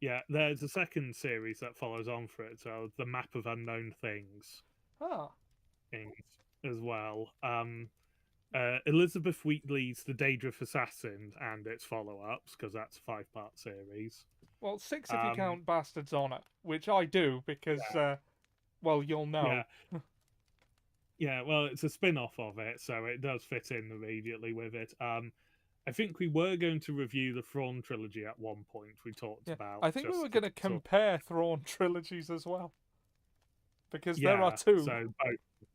yeah. There's a second series that follows on for it, so the Map of Unknown Things Ah, as well. Elizabeth Wheatley's The Daedrift Assassin and its follow-ups, because that's a 5-part series. well, six if you Um, count Bastard's Honor, which I do because, well, you'll yeah, know. yeah. Well, it's a spin-off of it, so it does fit in immediately with it. I think we were going to review the Thrawn trilogy at one point. We talked Yeah, about I think we were just going to sort of, compare Thrawn trilogies as well, because there are yeah. two. So both,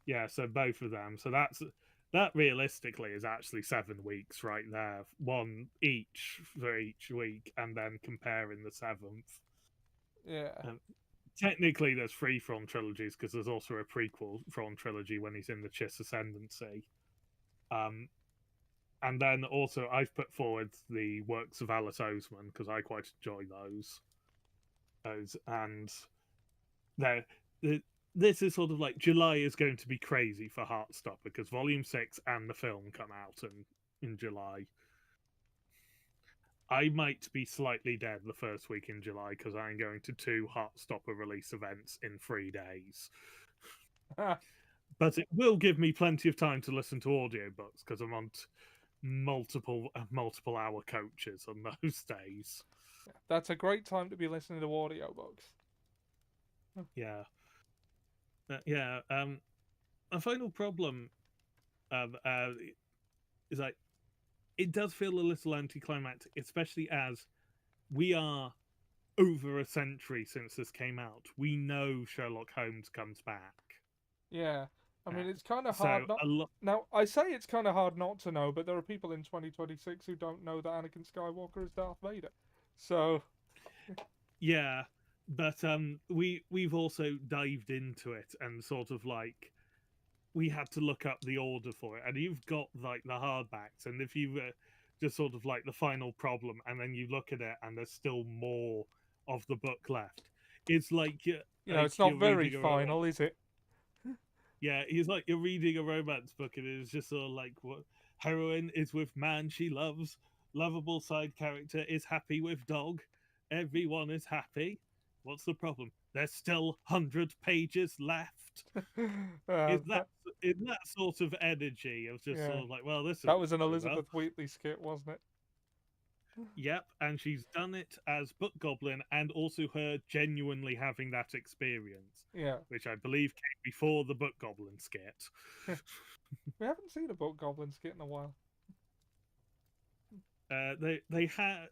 yeah, so both of them. So that realistically is actually 7 weeks right there, one each for each week, and then comparing the seventh. Yeah. Um, Technically, there's three Thrawn trilogies because there's also a prequel Thrawn trilogy when he's in the Chiss Ascendancy. Um, and then also I've put forward the works of Alice Oseman because I quite enjoy those. And they're, this is sort of like July is going to be crazy for Heartstopper because Volume 6 and the film come out in July. I might be slightly dead the first week in July because I'm going to 2 Heartstopper release events in 3 days. But it will give me plenty of time to listen to audiobooks because I'm on multiple hour coaches on those days. That's a great time to be listening to audiobooks. Yeah. Yeah. A final problem is like it does feel a little anticlimactic, especially as we are over a century since this came out. We know Sherlock Holmes comes back. Yeah. I Uh, mean, it's kind of so hard not. a lot, Now, I say it's kind of hard not to know, but there are people in 2026 who don't know that Anakin Skywalker is Darth Vader. So, yeah, but we've also dived into it and sort of like we had to look up the order for it, and you've got like the hardbacks, and if you just sort of like the final problem, and then you look at it, and there's still more of the book left. It's like it's not you're very reading a final, is it? yeah, he's like you're reading a romance book, and it's just sort of like what heroine is with man she loves, lovable side character is happy with dog, everyone is happy. What's the problem? There's still 100 pages left. uh, Is that that, is that sort of energy of just yeah. sort of like, well, this That isn't was an very well. Elizabeth Wheatley skit, wasn't it? Yep, and she's done it as Book Goblin and also her genuinely having that experience, Yeah. which I believe came before the Book Goblin skit. We haven't seen a Book Goblin skit in a while. They had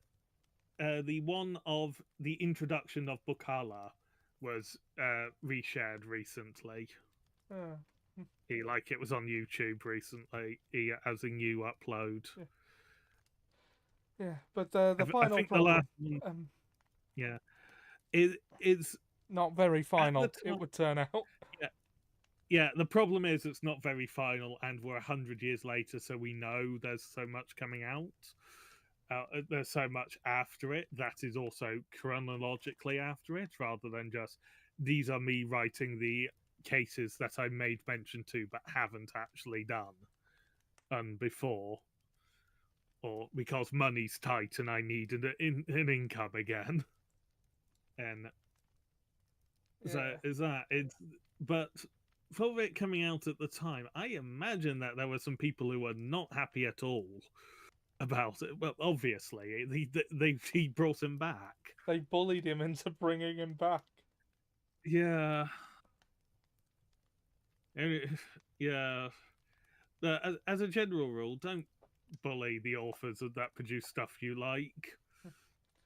the one of the introduction of Bukala was reshared recently. Uh, Like it was on YouTube recently as a new upload. yeah. Yeah, but the I final think the last problem, one, um, yeah, is not very at the final, it time. would turn out. Yeah, yeah. The problem is it's not very final, and we're 100 years later, so we know there's so much coming out. There's so much after it that is also chronologically after it, rather than just these are me writing the cases that I made mention to but haven't actually done before, or because money's tight and I need an income again. And so Yeah. is that it's but for it coming out at the time, I imagine that there were some people who were not happy at all about it. Well, obviously, he brought him back. They bullied him into bringing him back. Yeah, yeah. As a general rule, don't bully the authors that produce stuff you like.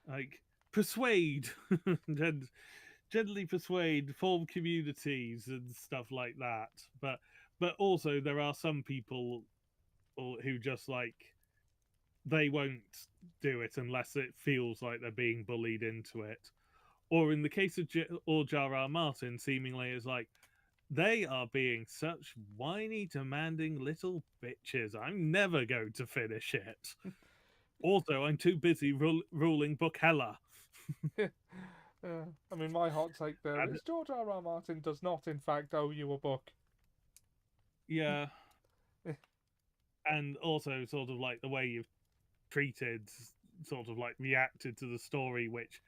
Like persuade and gently persuade, form communities and stuff like that. But also there are some people who just like they won't do it unless it feels like they're being bullied into it. Or in the case of George R.R. Martin, seemingly is like they are being such whiny, demanding little bitches. I'm never going to finish it. Also, I'm too busy ruling book hella. I mean, my hot take there And, is George R.R. Martin does not, in fact, owe you a book. yeah, and also sort of like the way you've treated, sort of like reacted to the story, which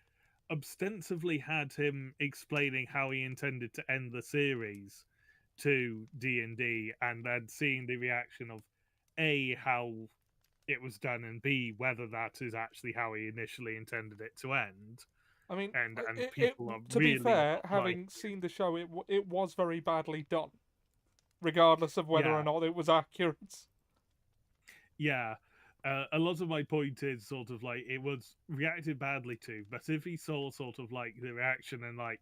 ostensibly had him explaining how he intended to end the series to D&D, and then seeing the reaction of A, how it was done, and B, whether that is actually how he initially intended it to end. I mean, And people are to be really fair, not like, having seen the show, it was very badly done, regardless of whether yeah, or not it was accurate. yeah. A lot of my point is sort of like it was reacted badly to, but if he saw sort of like the reaction and like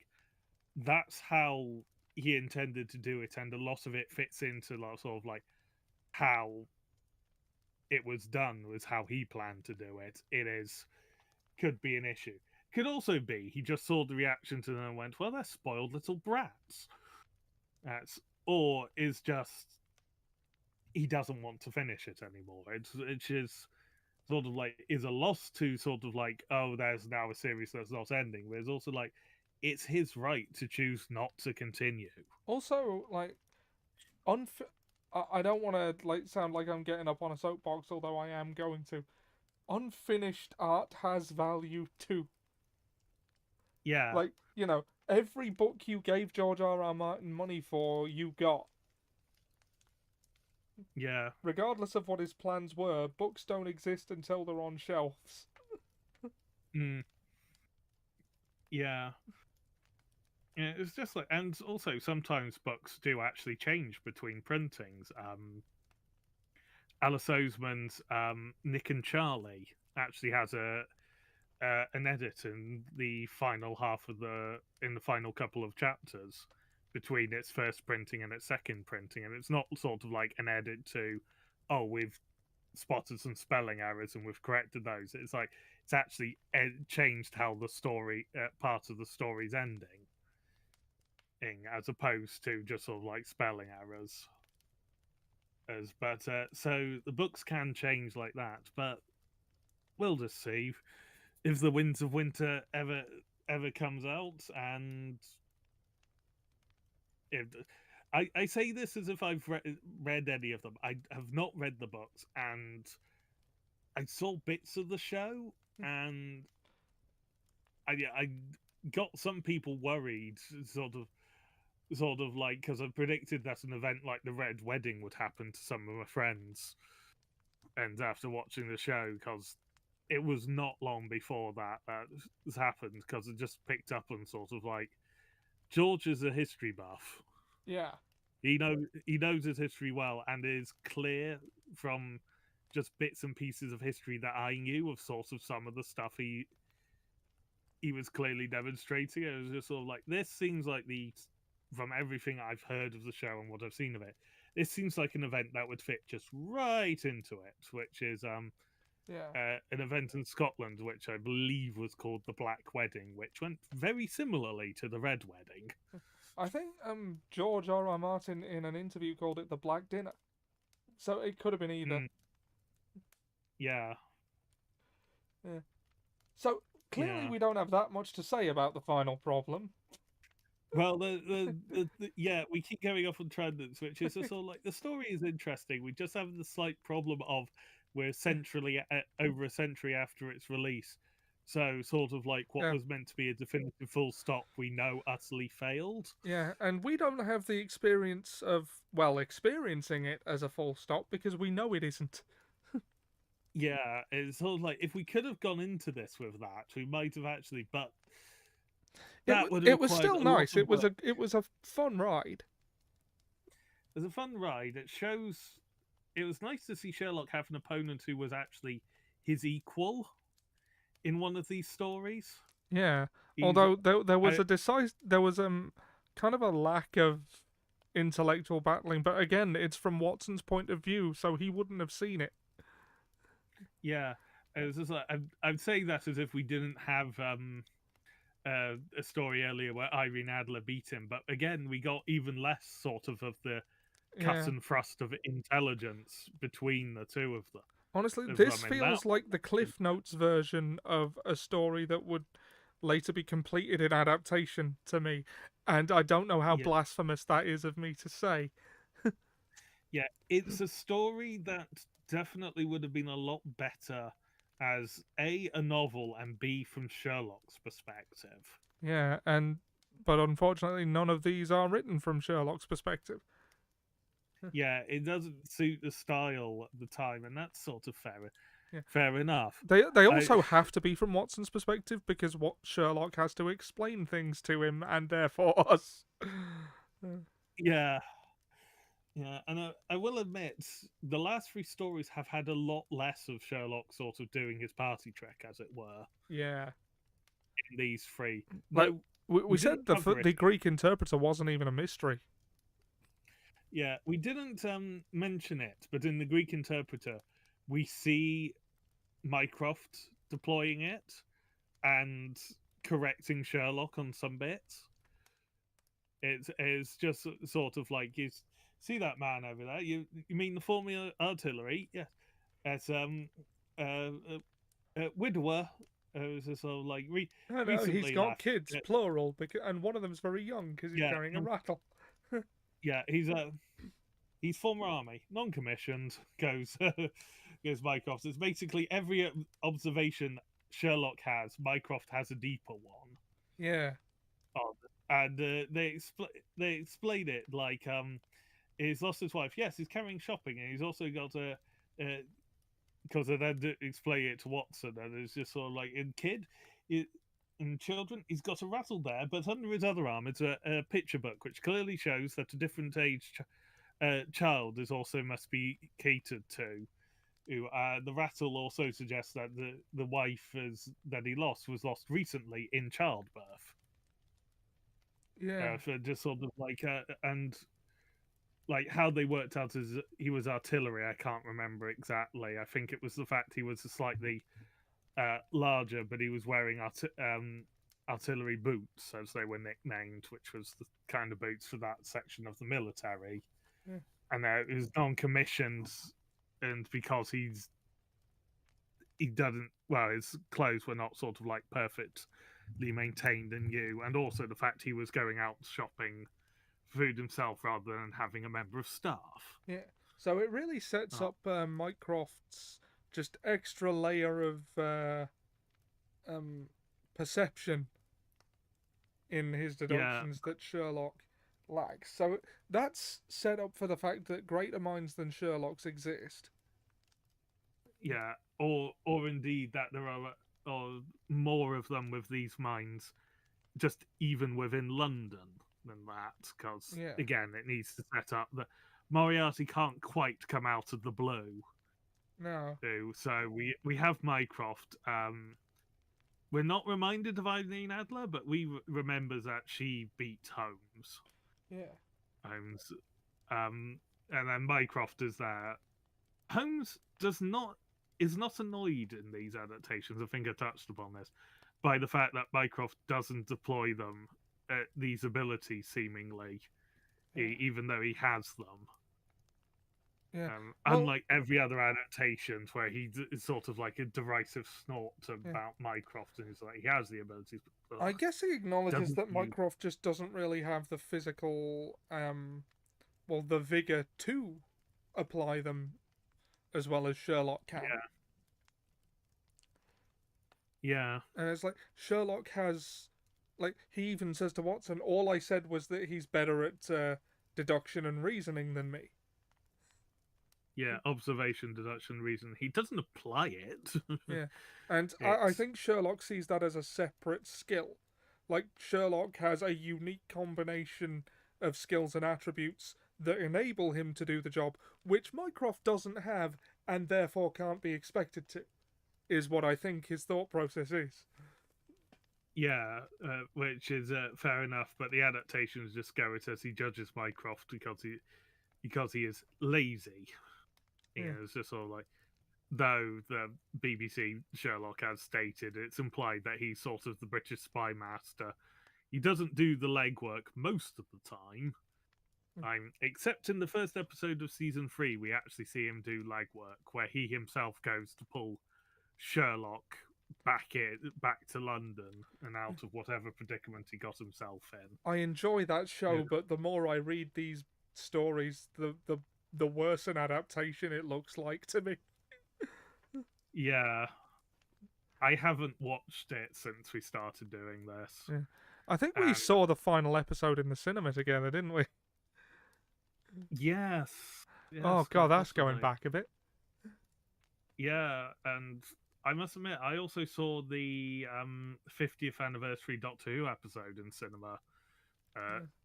that's how he intended to do it, and a lot of it fits into like, sort of like how it was done was how he planned to do it. It is could be an issue. Could also be he just saw the reaction to them and went, "Well, they're spoiled little brats." That's or is just he doesn't want to finish it anymore. It's just sort of like is a loss to sort of like, oh, there's now a series that's not ending. But it's also like it's his right to choose not to continue. Also, like, I don't want to like sound like I'm getting up on a soapbox, although I am going to. Unfinished art has value too. Yeah, Like, every book you gave George R.R. Martin money for, you got. yeah, Regardless of what his plans were, books don't exist until they're on shelves. mm, yeah. Yeah, it's just like, and also sometimes books do actually change between printings. Alice Oseman's Nick and Charlie actually has an edit in the final half of the final couple of chapters between its first printing and its second printing, and it's not sort of like an edit to, oh, we've spotted some spelling errors and we've corrected those. It's like it's actually changed how the story part of the story's ending, as opposed to just sort of like spelling errors. But so the books can change like that, but we'll just see if the Winds of Winter ever comes out. And if I say this as if I've read any of them, I have not read the books, and I saw bits of the show, and I got some people worried, sort of like, because I predicted that an event like the Red Wedding would happen to some of my friends, and after watching the show, because it was not long before that happened, because it just picked up on sort of like George is a history buff. Yeah. He knows his history well, and is clear from just bits and pieces of history that I knew of sort of some of the stuff he was clearly demonstrating. It was just sort of like, this seems like from everything I've heard of the show and what I've seen of it, this seems like an event that would fit just right into it, which is an event in Scotland, which I believe was called the Black Wedding, which went very similarly to the Red Wedding. I think George R.R. Martin in an interview called it the Black Dinner, so it could have been either. Yeah. So clearly we don't have that much to say about the final problem. Well, we keep going off on trends, which is sort of like, the story is interesting. We just have the slight problem of we're over a century after its release, so sort of like what was meant to be a definitive full stop, we know utterly failed. Yeah, and we don't have the experience of experiencing it as a full stop, because we know it isn't. Yeah, it's sort of like, if we could have gone into this with that, we might have actually, but it was still nice. It was a fun ride. It was a fun ride. It was nice to see Sherlock have an opponent who was actually his equal in one of these stories. Yeah, although there was kind of a lack of intellectual battling, but again, it's from Watson's point of view, so he wouldn't have seen it. Yeah, it was just like, I'd say that as if we didn't have a story earlier where Irene Adler beat him, but again, we got even less sort of the cut and thrust of intelligence between the two of them. Honestly, this feels like the Cliff Notes version of a story that would later be completed in adaptation to me, and I don't know how blasphemous that is of me to say. Yeah, it's a story that definitely would have been a lot better as a novel, and B, from Sherlock's perspective. Yeah, but unfortunately none of these are written from Sherlock's perspective. Yeah, it doesn't suit the style at the time, and that's sort of fair enough. They also have to be from Watson's perspective, because what Sherlock has to explain things to him, and therefore us. Yeah. Yeah, and I will admit, the last three stories have had a lot less of Sherlock sort of doing his party trick, as it were. Yeah. In these three. Like, we said the Greek Interpreter wasn't even a mystery. Yeah, we didn't mention it, but in the Greek Interpreter, we see Mycroft deploying it and correcting Sherlock on some bits. It's just sort of like, see that man over there? You mean the Formula Artillery? Yes. That's widower. Sort of like he's got kids, plural, and one of them's very young because he's carrying a rattle. Yeah, he's former army, non-commissioned. Goes Mycroft. It's basically every observation Sherlock has, Mycroft has a deeper one. Yeah. And they explain it like he's lost his wife. Yes, he's carrying shopping, and he's also got a because they then explain it to Watson, and it's just sort of like, in children, he's got a rattle there, but under his other arm it's a picture book, which clearly shows that a different age child is also must be catered to. Who the rattle also suggests that the wife that he lost was lost recently in childbirth. Yeah. For just sort of like and like how they worked out is he was artillery. I can't remember exactly. I think it was the fact he was slightly larger, but he was wearing artillery boots, as they were nicknamed, which was the kind of boots for that section of the military. Yeah. And it was non-commissioned, and because he doesn't, well, his clothes were not sort of like perfectly maintained and new, and also the fact he was going out shopping food himself rather than having a member of staff. Yeah. So it really sets up Mycroft's just extra layer of perception in his deductions that Sherlock lacks. So that's set up for the fact that greater minds than Sherlock's exist. Yeah, or indeed that there are more of them with these minds, just even within London than that. Because again, it needs to set up that Moriarty can't quite come out of the blue. No. So we have Mycroft. We're not reminded of Eileen Adler, but we remember that she beat Holmes. Yeah. Holmes, and then Mycroft is there. Holmes is not annoyed in these adaptations. I think I touched upon this by the fact that Mycroft doesn't deploy them, these abilities seemingly, even though he has them. Yeah. Unlike every other adaptation where he is sort of like a derisive snort about Mycroft, and he's like, he has the abilities. But, I guess he acknowledges that Mycroft just doesn't really have the physical, the vigor to apply them as well as Sherlock can. Yeah. And it's like, Sherlock has, like, he even says to Watson, all I said was that he's better at deduction and reasoning than me. Yeah, observation, deduction, reason. He doesn't apply it. Yeah. And I think Sherlock sees that as a separate skill. Like, Sherlock has a unique combination of skills and attributes that enable him to do the job, which Mycroft doesn't have and therefore can't be expected to, is what I think his thought process is. Yeah, which is fair enough, but the adaptations just go it as he judges Mycroft because he is lazy. You know, it's just sort of like, though the BBC Sherlock has stated, it's implied that he's sort of the British spy master. He doesn't do the legwork most of the time. Except in the first episode of season 3, we actually see him do legwork, where he himself goes to pull Sherlock back to London and out of whatever predicament he got himself in. I enjoy that show, but the more I read these stories, the worse an adaptation it looks like to me. Yeah. I haven't watched it since we started doing this. Yeah. I think we saw the final episode in the cinema together, didn't we? Yes. Oh, God, that's going back a bit. Yeah, and I must admit, I also saw the 50th anniversary Doctor Who episode in cinema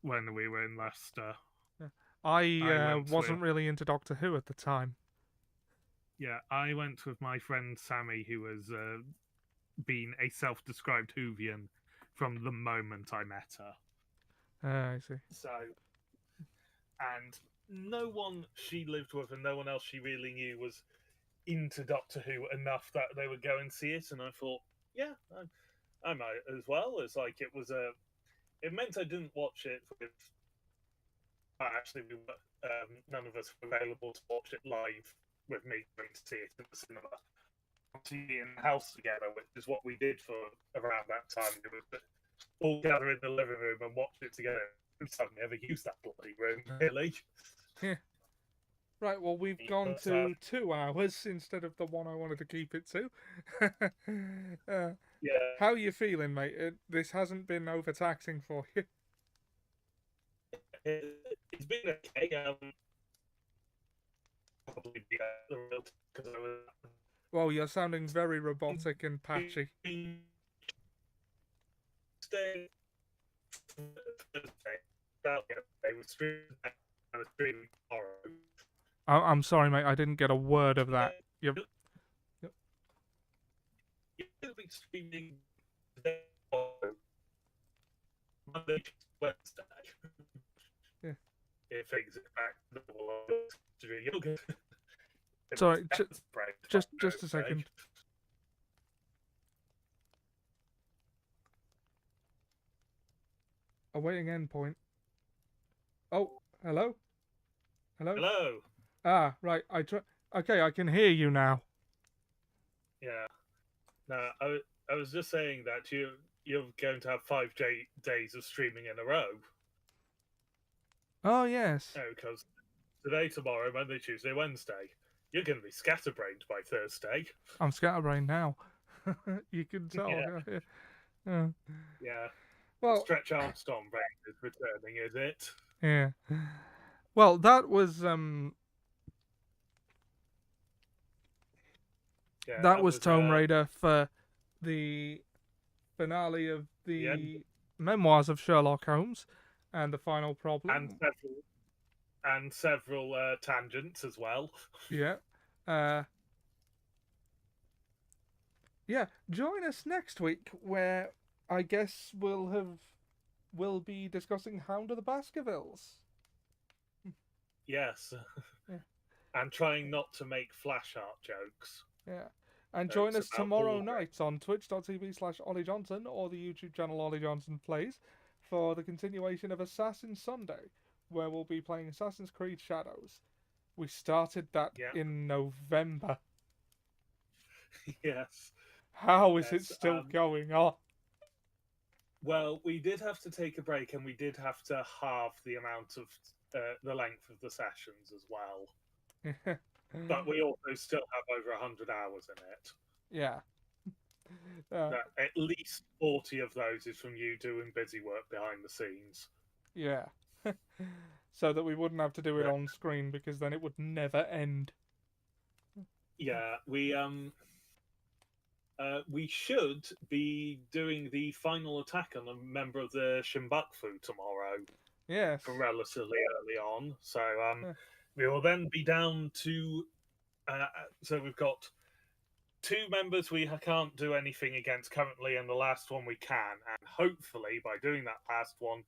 when we were in Leicester. I wasn't really into Doctor Who at the time. Yeah, I went with my friend Sammy, who has been a self-described Whovian from the moment I met her. I see. So, and no one she lived with and no one else she really knew was into Doctor Who enough that they would go and see it. And I thought, yeah, I might as well. It's like it meant I didn't watch it with. Actually, we were, none of us were available to watch it live with me going to see it in the cinema. See it in the house together, which is what we did for around that time. We would all gather in the living room and watch it together. We suddenly ever used that bloody room, really. Yeah. Right, well, we've gone to 2 hours instead of the one I wanted to keep it to. Yeah. How are you feeling, mate? This hasn't been overtaxing for you. It's been okay. Probably because I was. Well, you're sounding very robotic and patchy. Thursday, and streaming tomorrow. I'm sorry, mate. I didn't get a word of that. Yep. You'll be streaming today, Monday, Wednesday. Yeah. If things are back to normal, you'll get. Sorry, just a second. Awaiting endpoint. Oh, hello? Hello? Hello. Ah, right. Okay, I can hear you now. Yeah. No, I was just saying that you're going to have 5 days of streaming in a row. Oh, yes. No, because today, tomorrow, Monday, Tuesday, Wednesday, you're going to be scatterbrained by Thursday. I'm scatterbrained now. You can tell. Yeah. Yeah. Well, Stretch Armstrong brain is returning, is it? yeah. Well, that was that was Tomb Raider for the finale of the Memoirs of Sherlock Holmes, and the final problem. And several tangents as well. Yeah. Yeah. Join us next week, where I guess we'll be discussing Hound of the Baskervilles. Yes. Yeah. And trying not to make flash art jokes. Yeah. And join us tomorrow night on twitch.tv/Ollie Johnson or the YouTube channel Ollie Johnson Plays for the continuation of Assassin's Sunday, where we'll be playing Assassin's Creed Shadows. We started that in November. Yes. How is it still going on? Well, we did have to take a break, and we did have to halve the amount of the length of the sessions as well. But we also still have over 100 hours in it. Yeah. At least 40 of those is from you doing busy work behind the scenes. Yeah. So that we wouldn't have to do it on screen, because then it would never end. Yeah, we should be doing the final attack on a member of the Shimbukfu tomorrow. Yes. From relatively early on. So we will then be down to... so we've got 2 members we can't do anything against currently, and the last one we can. And hopefully, by doing that last one,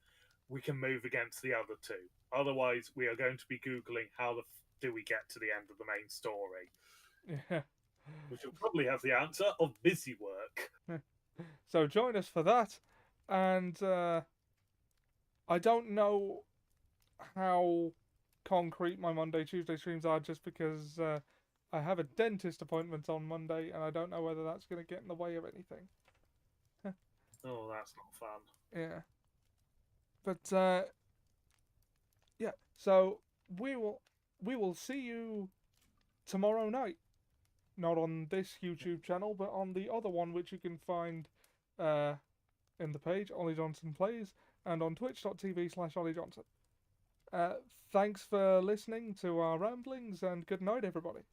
we can move against the other 2. Otherwise, we are going to be Googling how do we get to the end of the main story. Yeah. Which will probably have the answer of busy work. So join us for that. And I don't know how concrete my Monday, Tuesday streams are, just because I have a dentist appointment on Monday, and I don't know whether that's going to get in the way of anything. Oh, that's not fun. Yeah. But yeah, so we will see you tomorrow night. Not on this YouTube channel, but on the other one, which you can find in the page, Ollie Johnson Plays, and on twitch.tv/Ollie Johnson. Thanks for listening to our ramblings, and good night, everybody.